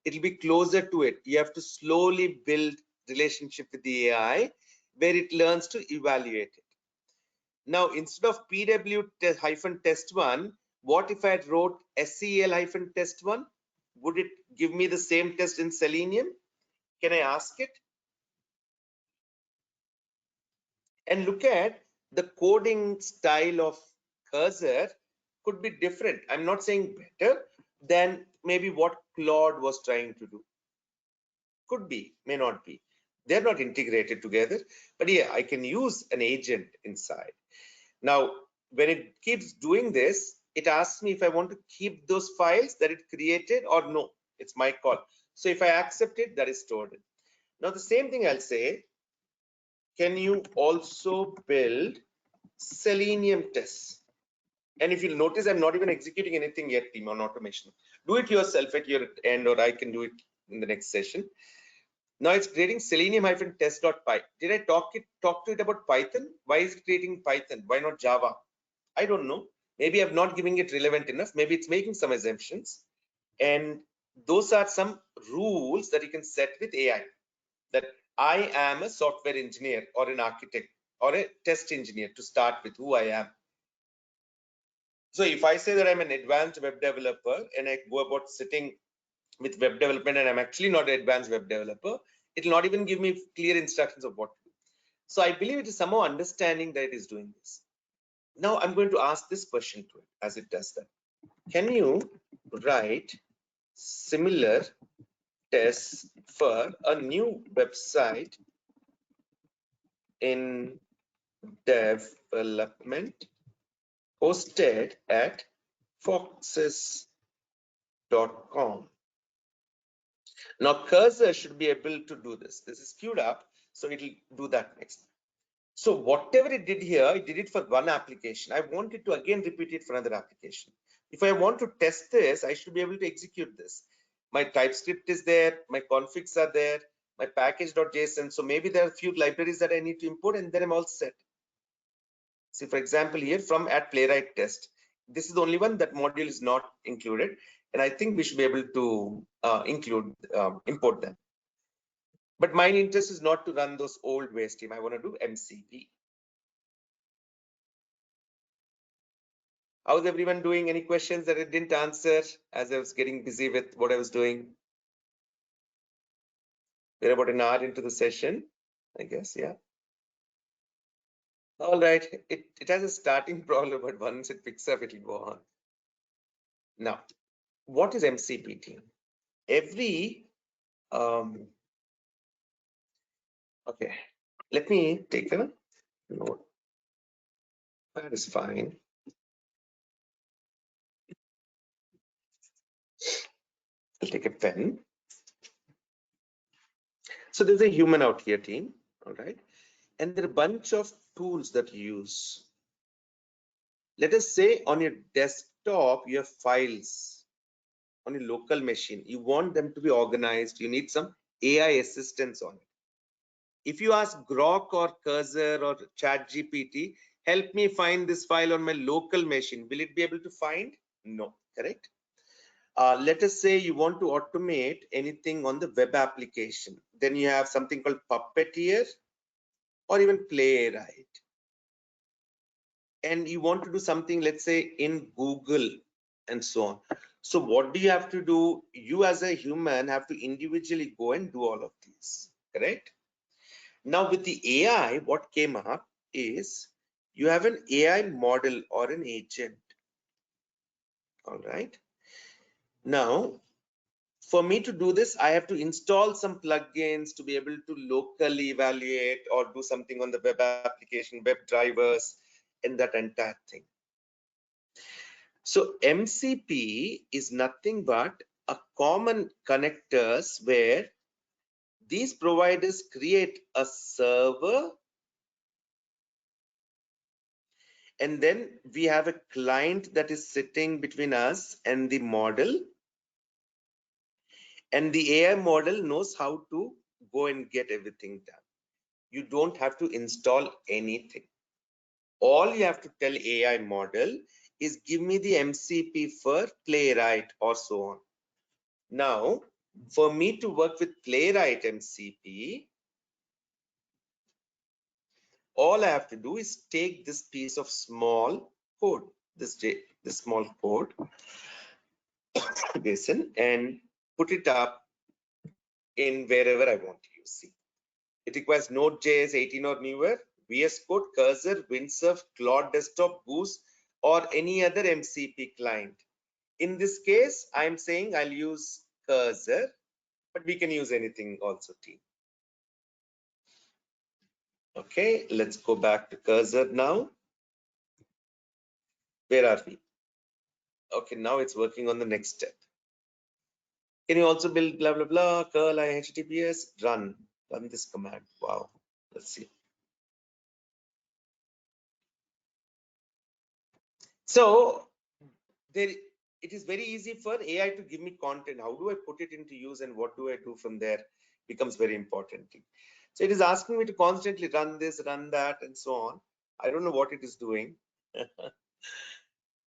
It'll be closer to it. You have to slowly build relationship with the AI where it learns to evaluate it. Now, instead of pw-test1, what if I had wrote SEL-test1? Would it give me the same test in Selenium? Can I ask it? And look at the coding style of Cursor could be different. I'm not saying better than maybe what Claude was trying to do. Could be, may not be. They're not integrated together, but yeah, I can use an agent inside. Now, when it keeps doing this, it asks me if I want to keep those files that it created or no. It's my call. So if I accept it, that is stored. Now, the same thing I'll say, can you also build Selenium tests? And if you'll notice, I'm not even executing anything yet, team, on automation. Do it yourself at your end, or I can do it in the next session. Now it's creating selenium-test.py. Did I talk to it about Python? Why is it creating Python? Why not Java? I don't know. Maybe I'm not giving it relevant enough. Maybe it's making some assumptions. And those are some rules that you can set with AI. That I am a software engineer or an architect or a test engineer to start with who I am. So if I say that I'm an advanced web developer and I go about sitting with web development and I'm actually not an advanced web developer, it will not even give me clear instructions of what to do. So I believe it is somehow understanding that it is doing this. Now I'm going to ask this question to it as it does that. Can you write similar tests for a new website in development hosted at foxes.com? Now Cursor should be able to do this. This is queued up, so it'll do that next. So whatever it did here, it did it for one application. I want it to again repeat it for another application. If I want to test this, I should be able to execute this. My TypeScript is there, my configs are there, my package.json. So maybe there are a few libraries that I need to import, and then I'm all set. See, for example, here from at Playwright test, this is the only one that module is not included, and I think we should be able to import them. But my interest is not to run those old ways, team. I want to do MCP. How's everyone doing? Any questions that I didn't answer as I was getting busy with what I was doing? We're about an hour into the session, I guess, yeah. All right, it has a starting problem, but once it picks up, it'll go on. Now, what is MCP team? Every okay, let me take a note. That is fine. I'll take a pen. So there's a human out here, team. All right, and there are a bunch of tools that you use. Let us say on your desktop you have files on your local machine. You want them to be organized. You need some AI assistance on it. If you ask Grok or Cursor or ChatGPT, help me find this file on my local machine, will it be able to find? No, correct? Let us say you want to automate anything on the web application. Then you have something called Puppeteer or even Playwright. And you want to do something, let's say in Google and so on. So what do you have to do? You as a human have to individually go and do all of these, correct? Now with the AI, what came up is you have an AI model or an agent. All right. Now, for me to do this, I have to install some plugins to be able to locally evaluate or do something on the web application, web drivers, and that entire thing. So MCP is nothing but a common connectors where these providers create a server, and then we have a client that is sitting between us and the model, and the AI model knows how to go and get everything done. You don't have to install anything. All you have to tell AI model is give me the MCP for Playwright or so on. Now, for me to work with Playwright MCP, all I have to do is take this piece of small code, this small code, Jason, and put it up in wherever I want to use. See, it requires Node.js 18 or newer, VS Code, Cursor, Windsurf, Claude Desktop, Goose, or any other MCP client. In this case, I'm saying I'll use Cursor, but we can use anything also, team. Okay, let's go back to Cursor now. Where are we? Okay, now it's working on the next step. Can you also build blah blah blah curl HTTPS? Run this command. Wow, let's see. So there, it is very easy for AI to give me content. How do I put it into use and what do I do from there becomes very important. So it is asking me to constantly run this, run that, and so on. I don't know what it is doing,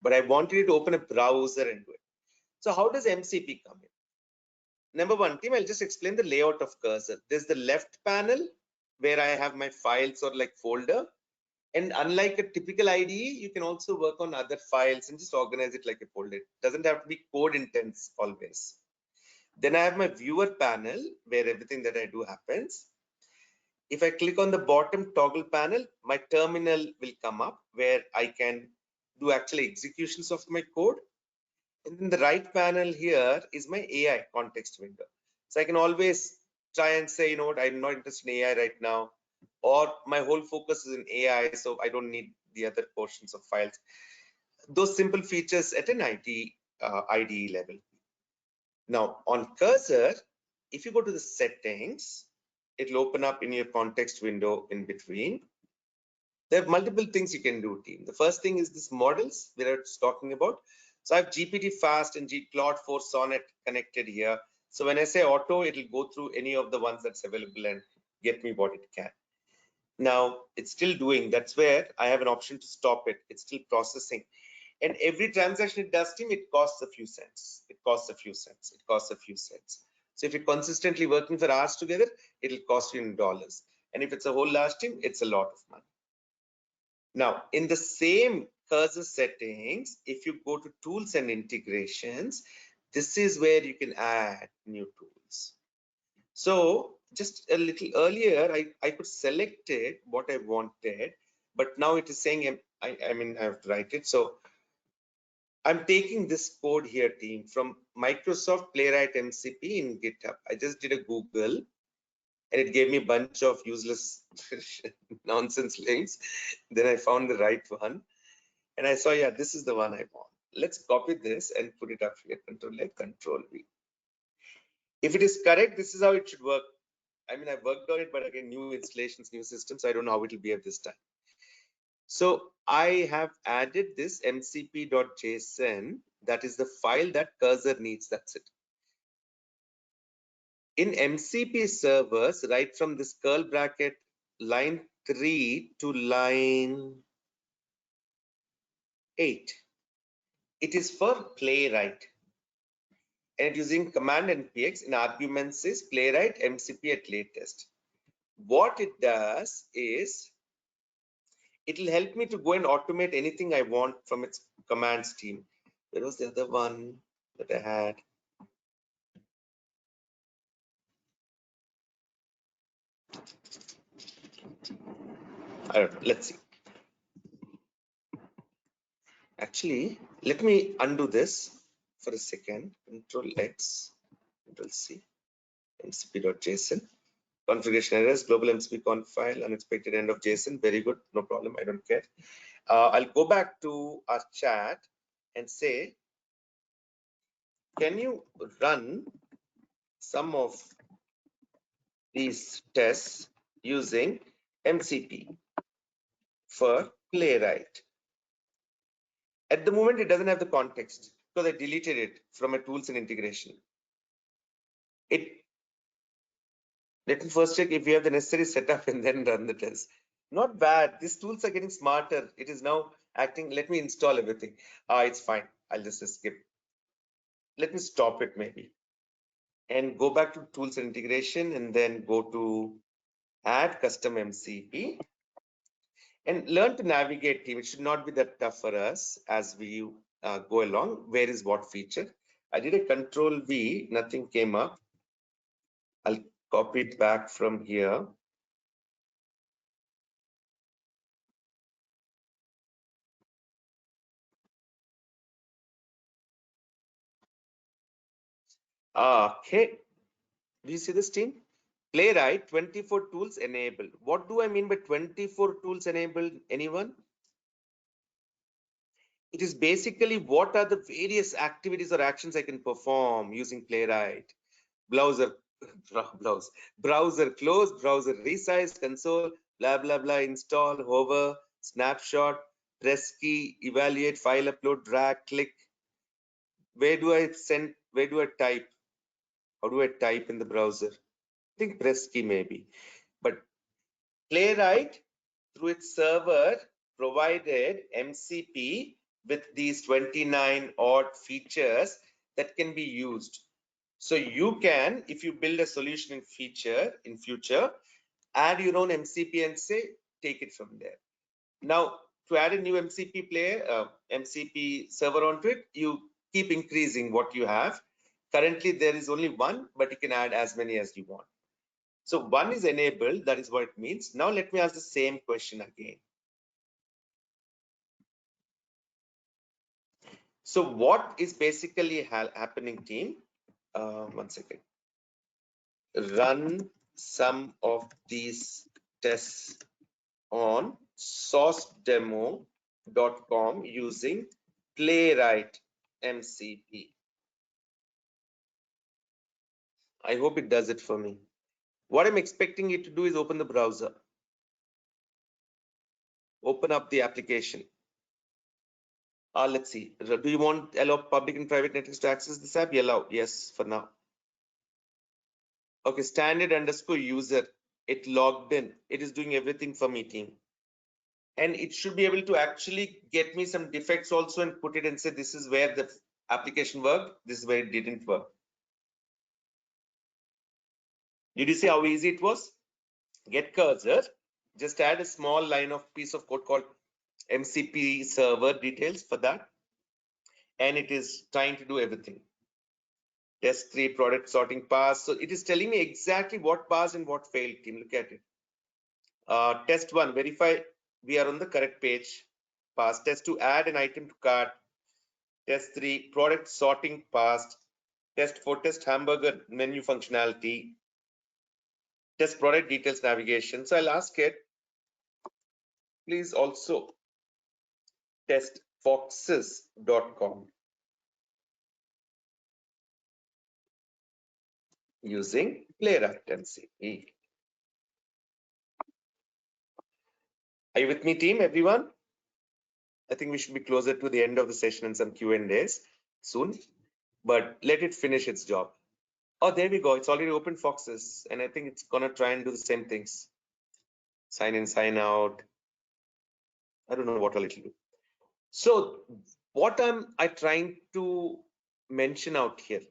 but I wanted it to open a browser and do it. So how does MCP come in? Number one, team, I'll just explain the layout of Cursor. There's the left panel where I have my files or like folder. And unlike a typical IDE, you can also work on other files and just organize it like a folder. It doesn't have to be code intense always. Then I have my viewer panel where everything that I do happens. If I click on the bottom toggle panel, my terminal will come up where I can do actually executions of my code. And then the right panel here is my AI context window. So I can always try and say, you know what, I'm not interested in AI right now, or my whole focus is in AI, so I don't need the other portions of files. Those simple features at an IDE level. Now on Cursor, if you go to the settings, it'll open up in your context window in between. There are multiple things you can do, team. The first thing is this models that it's talking about. So I have GPT Fast and Claude 4 Sonnet connected here. So when I say auto, it'll go through any of the ones that's available and get me what it can. Now it's still doing. That's where I have an option to stop it. It's still processing. And every transaction it does, team, it costs a few cents. It costs a few cents. It costs a few cents. So if you're consistently working for hours together, it'll cost you in dollars. And if it's a whole large team, it's a lot of money. Now, in the same Cursor settings, if you go to tools and integrations, this is where you can add new tools. So just a little earlier, I could select it, what I wanted, but now it is saying, I mean, I have to write it. So I'm taking this code here, team, from Microsoft Playwright MCP in GitHub. I just did a Google and it gave me a bunch of useless nonsense links. Then I found the right one and I saw, yeah, this is the one I want. Let's copy this and put it up here, Control V. If it is correct, this is how it should work. I mean, I've worked on it, but again, new installations, new systems, so I don't know how it will behave this time. So I have added this mcp.json. That is the file that Cursor needs. That's it. In MCP servers, right from this curl bracket line 3 to line 8, it is for Playwright. And using command npx in arguments is Playwright MCP at latest. What it does is it will help me to go and automate anything I want from its commands team. Where was the other one that I had? I don't know. Let's see. Actually, let me undo this for a second. Control X, Control C, mcp.json. Configuration errors, global MCP conf file, unexpected end of JSON. Very good, no problem. I don't care. I'll go back to our chat and say, can you run some of these tests using MCP for Playwright? At the moment, it doesn't have the context because I deleted it from my tools and integration. Let me first check if we have the necessary setup and then run the test. Not bad. These tools are getting smarter. It is now acting. Let me install everything. It's fine. I'll just skip. Let me stop it maybe and go back to tools and integration and then go to add custom MCP and learn to navigate team. It should not be that tough for us as we go along. Where is what feature? I did a Control V, nothing came up. I'll copy it back from here. Okay. Do you see this team? Playwright 24 tools enabled. What do I mean by 24 tools enabled? Anyone? It is basically what are the various activities or actions I can perform using Playwright. Browser close, browser resize, console, blah, blah, blah, install, hover, snapshot, press key, evaluate, file upload, drag, click. Where do I send? Where do I type? How do I type in the browser? I think press key maybe. But Playwright through its server provided MCP with these 29 odd features that can be used. So you can, if you build a solution in future, add your own MCP and say, take it from there. Now, to add a new MCP player, MCP server onto it, you keep increasing what you have. Currently, there is only one, but you can add as many as you want. So one is enabled, that is what it means. Now let me ask the same question again. So what is basically happening, team? 1 second. Run some of these tests on sourcedemo.com using Playwright MCP. I hope it does it for me. What I'm expecting it to do is open the browser. Open up the application. Let's see. Do you want allow public and private networks to access this app? Allow. Yes, for now. Okay, standard underscore user. It logged in. It is doing everything for me, team. And it should be able to actually get me some defects also and put it and say, this is where the application worked. This is where it didn't work. Did you see how easy it was? Get Cursor. Just add a small line of piece of code called MCP server details for that. And it is trying to do everything. Test 3 product sorting pass. So it is telling me exactly what passed and what failed, team. Look at it. Test 1, verify we are on the correct page. Pass. Test 2, add an item to cart. Test 3, product sorting past. Test 4, test hamburger menu functionality. Test product details navigation. So I'll ask it, please also test foxes.com using Playwright MCP. Are you with me, team, everyone? I think we should be closer to the end of the session and some Q&As soon, but let it finish its job. Oh, there we go. It's already opened Foxes, and I think it's gonna try and do the same things. Sign in, sign out. I don't know what all it'll do. So what am I trying to mention out here?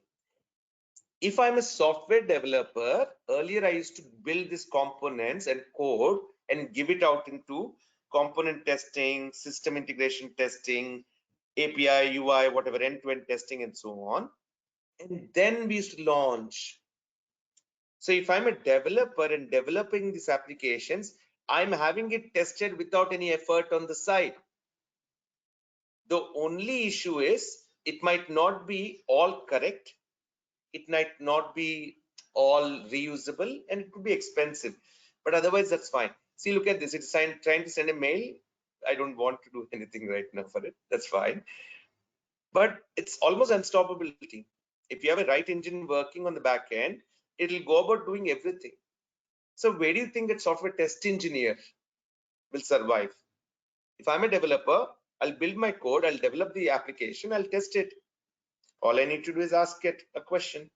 If I'm a software developer, earlier I used to build these components and code and give it out into component testing, system integration testing, API, UI, whatever, end-to-end testing and so on. And then we used to launch. So if I'm a developer and developing these applications, I'm having it tested without any effort on the side. The only issue is it might not be all correct. It might not be all reusable, and it could be expensive, but otherwise that's fine. See, look at this. It's trying to send a mail. I don't want to do anything right now for it. That's fine. But it's almost unstoppability. If you have a right engine working on the back end, it'll go about doing everything. So where do you think that software test engineer will survive? If I'm a developer, I'll build my code, I'll develop the application, I'll test it. All I need to do is ask it a question.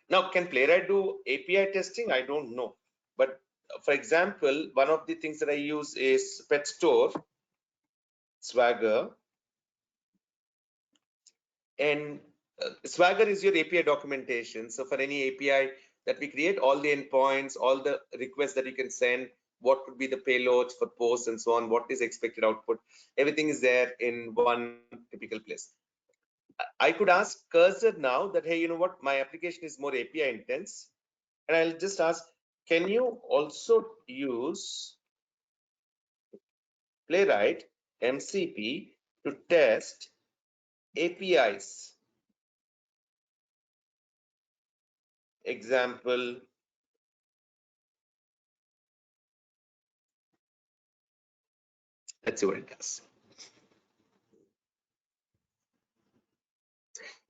Now, can Playwright do API testing? I don't know. But for example, one of the things that I use is Pet Store, Swagger. And Swagger is your API documentation. So for any API that we create, all the endpoints, all the requests that you can send, what could be the payloads for posts and so on, what is expected output, everything is there in one typical place. I could ask Cursor now that, hey, you know what, my application is more API intense. And I'll just ask, can you also use Playwright MCP to test APIs? Example, let's see what it does.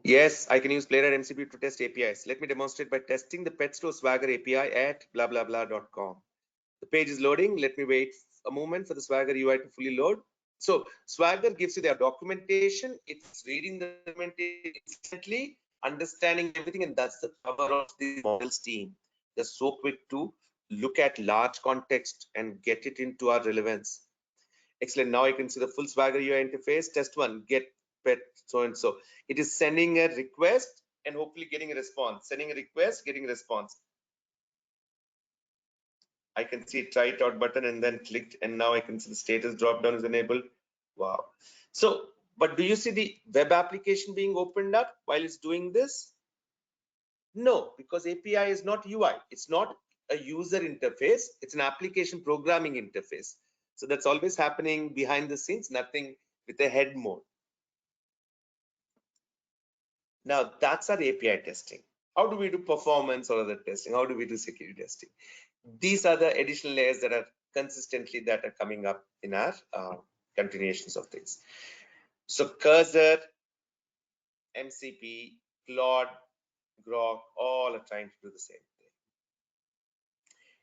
Yes, I can use Playwright MCP to test APIs. Let me demonstrate by testing the Pet Store Swagger API at blah blah blah.com. The page is loading. Let me wait a moment for the Swagger UI to fully load. So Swagger gives you their documentation. It's reading the documentation instantly, understanding everything, and that's the power of the models team. They're so quick to look at large context and get it into our relevance. Excellent. Now I can see the full Swagger UI interface. Test one, get pet so and so. It is sending a request and hopefully getting a response. Sending a request, getting a response. I can see try it out button and then clicked, and now I can see the status drop down is enabled. Wow. So, but do you see the web application being opened up while it's doing this? No, because API is not UI. It's not a user interface. It's an application programming interface. So that's always happening behind the scenes, nothing with a head mode. Now that's our API testing. How do we do performance or other testing? How do we do security testing? These are the additional layers that are consistently that are coming up in our continuations of things. So Cursor, MCP, Claude, Grok, all are trying to do the same thing.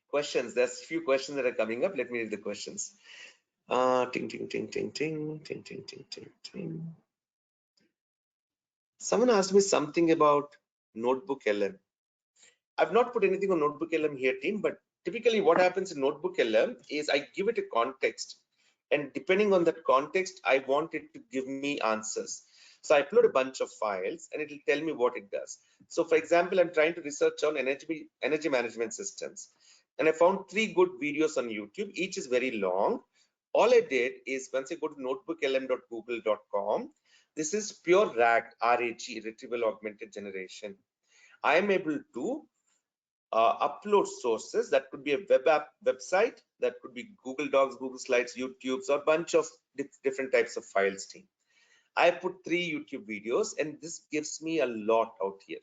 Questions, there's a few questions that are coming up. Let me read the questions. Ting, ting, ting, ting, ting, ting, ting, ting, ting, ting. Someone asked me something about Notebook LM. I've not put anything on Notebook LM here, team, but typically what happens in Notebook LM is I give it a context, and depending on that context, I want it to give me answers. So I upload a bunch of files and it will tell me what it does. So for example, I'm trying to research on energy management systems, and I found 3 good videos on YouTube. Each is very long. All I did is once I go to notebooklm.google.com, this is pure RAG, retrieval augmented generation. I am able to upload sources. That could be a website, that could be Google Docs, Google Slides, YouTube's, or a bunch of different types of files team. I put 3 YouTube videos, and this gives me a lot out here.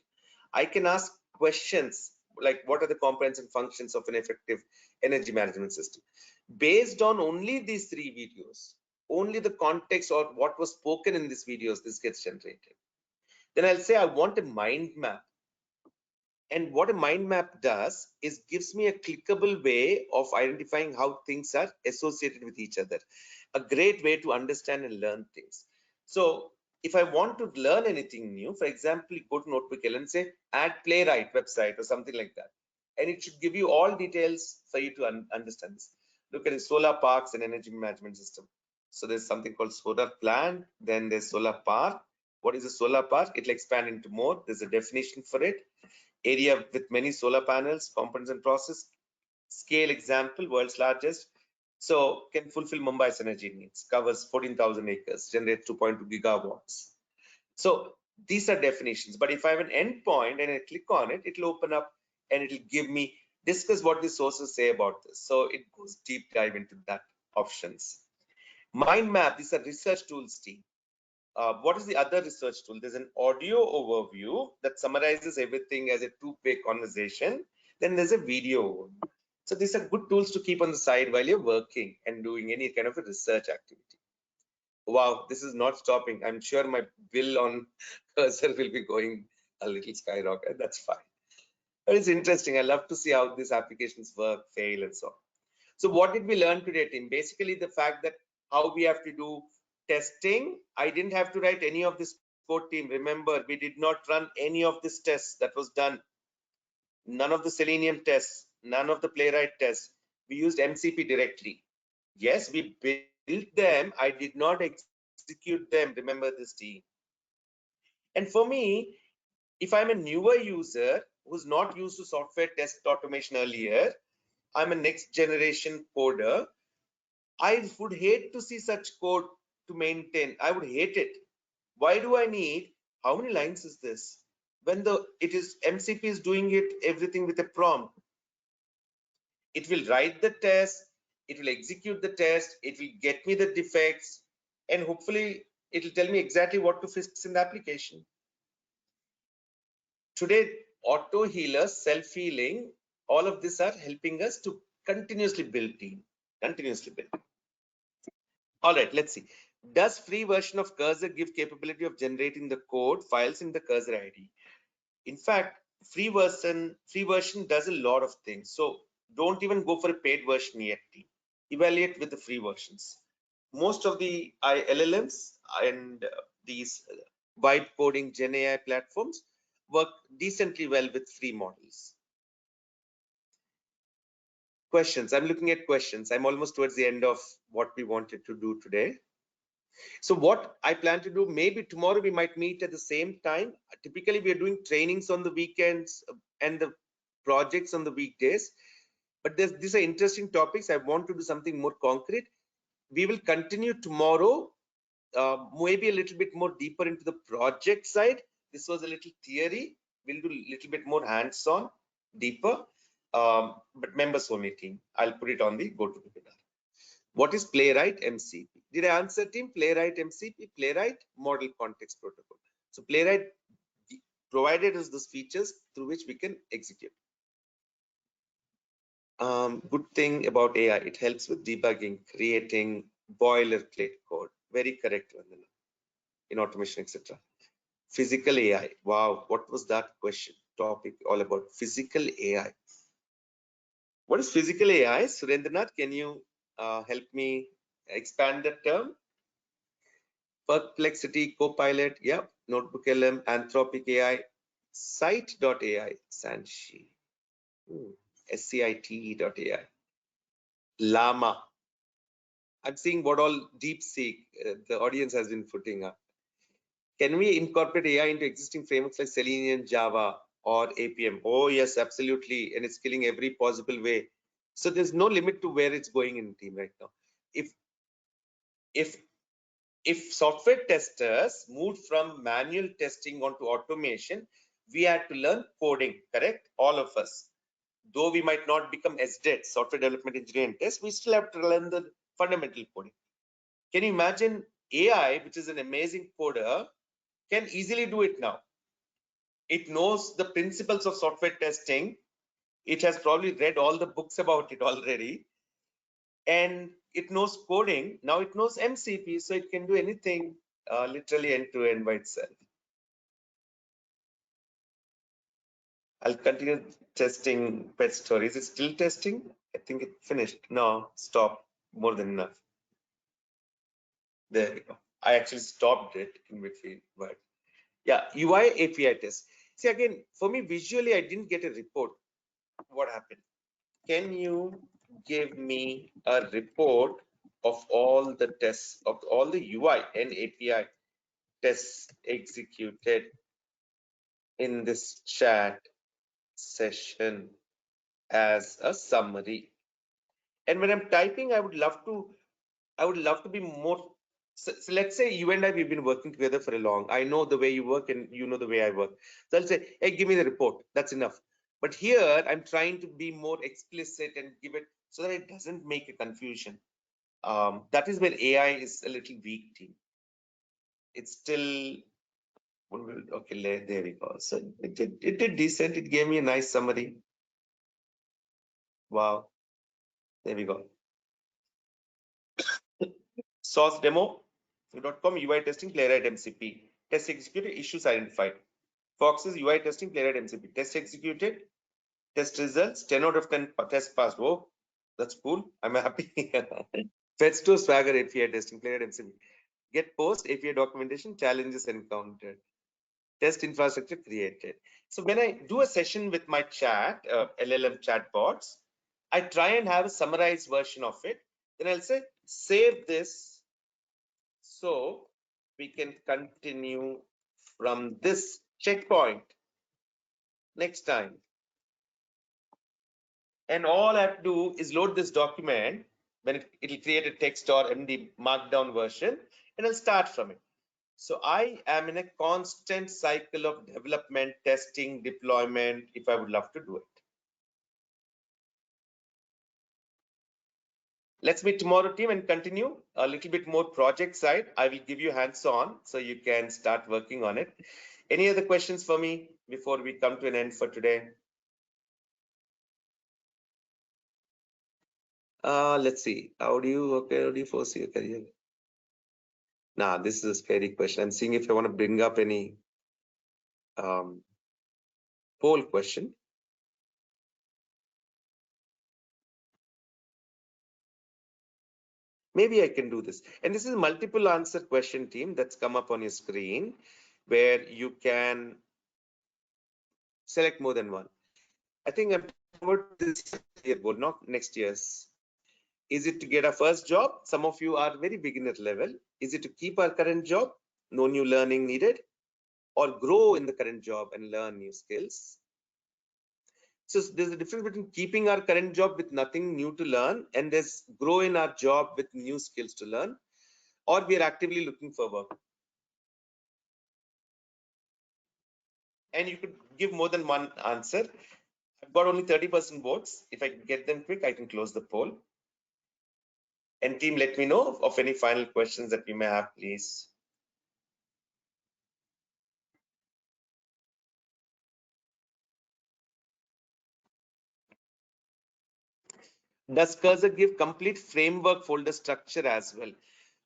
I can ask questions like, what are the components and functions of an effective energy management system? Based on only these 3 videos, only the context or what was spoken in these videos, this gets generated. Then I'll say I want a mind map. And what a mind map does is gives me a clickable way of identifying how things are associated with each other. A great way to understand and learn things. So if I want to learn anything new, for example, go to Notebook and say add Playwright website or something like that. And it should give you all details for you to understand this. Look at the solar parks and energy management system. So there's something called solar plant, then there's solar park. What is a solar park? It'll expand into more. There's a definition for it. Area with many solar panels, components and process. Scale example, world's largest. So can fulfill Mumbai's energy needs, covers 14,000 acres, generates 2.2 gigawatts. So these are definitions, but if I have an endpoint and I click on it, it'll open up and it'll give me, discuss what the sources say about this. So it goes deep dive into that options. Mind map, these are research tools team. What is the other research tool? There's an audio overview that summarizes everything as a two-way conversation. Then there's a video overview. So these are good tools to keep on the side while you're working and doing any kind of a research activity. Wow, this is not stopping. I'm sure my bill on Cursor will be going a little skyrocket. That's fine. But it's interesting. I love to see how these applications work, fail, and so on. So what did we learn today, team? Basically, the fact that how we have to do testing. I didn't have to write any of this code, team. Remember, we did not run any of this tests that was done. None of the Selenium tests, none of the Playwright tests. We used MCP directly. Yes, we built them. I did not execute them. Remember this, team. And for me, if I'm a newer user who's not used to software test automation earlier, I'm a next generation coder, I would hate to see such code to maintain. I would hate it. Why do I need, how many lines is this? When it is MCP is doing it everything with a prompt. It will write the test, it will execute the test, it will get me the defects, and hopefully it will tell me exactly what to fix in the application. Today, auto healers, self-healing, all of these are helping us to continuously build team, continuously build. All right, let's see. Does free version of Cursor give capability of generating the code files in the Cursor IDE? In fact, free version does a lot of things. So don't even go for a paid version yet. Evaluate with the free versions. Most of the LLMs and these vibe coding Gen AI platforms work decently well with free models. Questions. I'm looking at questions. I'm almost towards the end of what we wanted to do today. So what I plan to do, maybe tomorrow we might meet at the same time. Typically, we are doing trainings on the weekends and the projects on the weekdays. But these are interesting topics. I want to do something more concrete. We will continue tomorrow, maybe a little bit more deeper into the project side. This was a little theory. We'll do a little bit more hands-on, deeper. But members only, team. I'll put it on the GoToWebinar. What is Playwright MCP? Did I answer, team? Playwright MCP, Playwright Model Context Protocol. So Playwright provided us those features through which we can execute. Good thing about AI, it helps with debugging, creating boilerplate code. Very correct, Vandana. In automation, etc. Physical AI. Wow, what was that question? Topic all about physical AI. What is physical AI? Surendranath, can you help me expand that term? Perplexity, Copilot, yeah, Notebook LM, Anthropic AI, Site.ai, Sanshi, SCITE.ai, Llama. I'm seeing what all DeepSeek the audience has been putting up. Can we incorporate AI into existing frameworks like Selenium, Java, or APM? Oh yes, absolutely, and it's killing every possible way. So there's no limit to where it's going in team right now. If software testers moved from manual testing onto automation, we had to learn coding, correct? All of us. Though we might not become SDET, software development engineering test, we still have to learn the fundamental coding. Can you imagine AI, which is an amazing coder, can easily do it now. It knows the principles of software testing. It has probably read all the books about it already. And it knows coding. Now it knows MCP, so it can do anything literally end to end by itself. I'll continue testing pet story. Is it still testing? I think it finished. No, stop. More than enough. There we go. I actually stopped it in between, but yeah, UI API test. See, again, for me, visually, I didn't get a report. What happened? Can you give me a report of all the tests, of all the UI and API tests executed in this chat session as a summary? And when I'm typing, I would love to be more. So let's say you and I, we've been working together for a long. I know the way you work and you know the way I work. So I'll say, hey, give me the report. That's enough. But here I'm trying to be more explicit and give it so that it doesn't make a confusion. That is where AI is a little weak, team. It's still okay. There we go. So it did decent. It gave me a nice summary. Wow. There we go. Source demo.com UI testing Playwright MCP. Test executed, issues identified. Fox's UI testing Playwright MCP. Test executed, test results, 10 out of 10 test passed. Oh, that's cool. I'm happy. Fetch to Swagger API testing Playwright MCP. Get post API documentation, challenges encountered. Test infrastructure created. So when I do a session with my chat, LLM chatbots, I try and have a summarized version of it. Then I'll say, save this so we can continue from this checkpoint next time. And all I have to do is load this document. When it'll create a text or MD markdown version, and I'll start from it. So I am in a constant cycle of development, testing, deployment, if I would love to do it. Let's meet tomorrow, team, and continue a little bit more project side. I will give you hands-on so you can start working on it. Any other questions for me before we come to an end for today? Let's see. How do you foresee your career? Nah, this is a scary question. I'm seeing if I want to bring up any poll question. Maybe I can do this. And this is a multiple answer question, team, that's come up on your screen where you can select more than one. I think I'm about this year goal, not next year's. Is it to get our first job? Some of you are very beginner level. Is it to keep our current job? No new learning needed? Or grow in the current job and learn new skills? So there's a difference between keeping our current job with nothing new to learn and there's grow in our job with new skills to learn, or we are actively looking for work. And you could give more than one answer. I've got only 30% votes. If I get them quick, I can close the poll. And team, let me know of any final questions that we may have, please. Does Cursor give complete framework folder structure as well?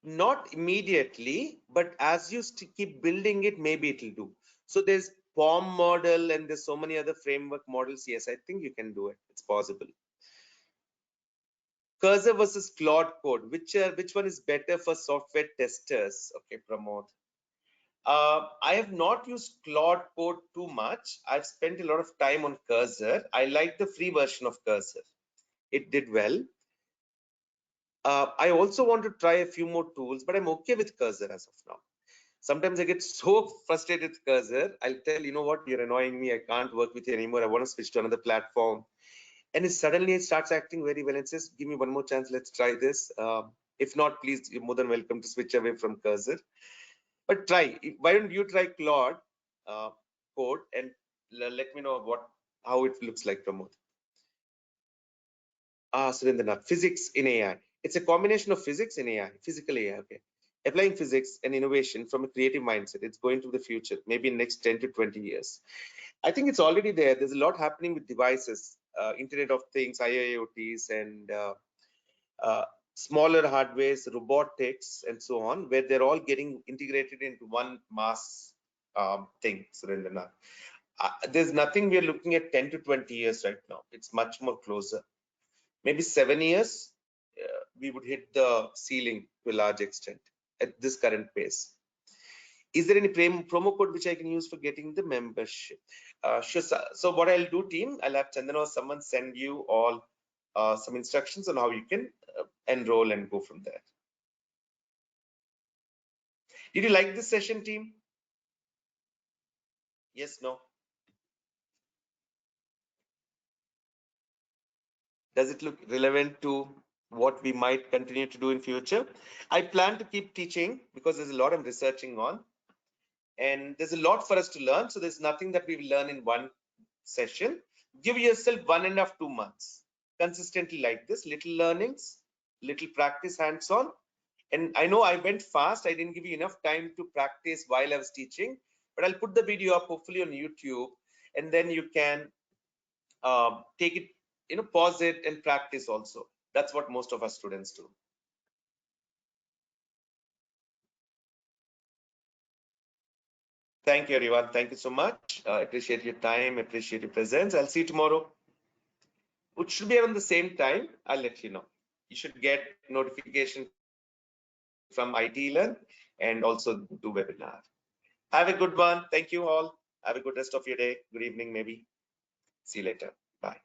Not immediately, but as you keep building it, maybe it will do. So there's POM model and there's so many other framework models. Yes, I think you can do it. It's possible. Cursor versus Claude Code. Which one is better for software testers? Okay, Pramod. I have not used Claude Code too much. I've spent a lot of time on Cursor. I like the free version of Cursor. It did well. I also want to try a few more tools, but I'm okay with Cursor as of now. Sometimes I get so frustrated with Cursor. I'll tell, you know what, you're annoying me. I can't work with you anymore. I want to switch to another platform. And suddenly it starts acting very well. It says, give me one more chance. Let's try this. If not, please, you're more than welcome to switch away from Cursor. But try. Why don't you try Claude Code and let me know how it looks like, Pramod. Surendranath, physics in AI. It's a combination of physics and AI, physical AI. Okay. applying physics and innovation from a creative mindset. It's going to the future, maybe in next 10 to 20 years. I think it's already there. There's a lot happening with devices, Internet of Things, IIoTs, and smaller hardwares, robotics, and so on, where they're all getting integrated into one mass thing, Surendranath. There's nothing we are looking at 10 to 20 years right now. It's much more closer. Maybe 7 years, we would hit the ceiling to a large extent at this current pace. Is there any promo code which I can use for getting the membership? Sure. So what I'll do, team, I'll have Chandan or someone send you all some instructions on how you can enroll and go from there. Did you like this session, team? Yes, no? Does it look relevant to what we might continue to do in future? I plan to keep teaching because there's a lot I'm researching on, and there's a lot for us to learn. So there's nothing that we will learn in one session. Give yourself 1.5 to 2 months consistently like this, little learnings, little practice, hands-on. And I know I went fast. I didn't give you enough time to practice while I was teaching, but I'll put the video up hopefully on YouTube, and then you can take it, pause it and practice also. That's what most of us students do. Thank you, everyone. Thank you so much. Appreciate your time, appreciate your presence. I'll see you tomorrow. It should be around the same time. I'll let you know. You should get notification from IT Learn and also do webinar. Have a good one. Thank you all. Have a good rest of your day. Good evening, maybe. See you later. Bye.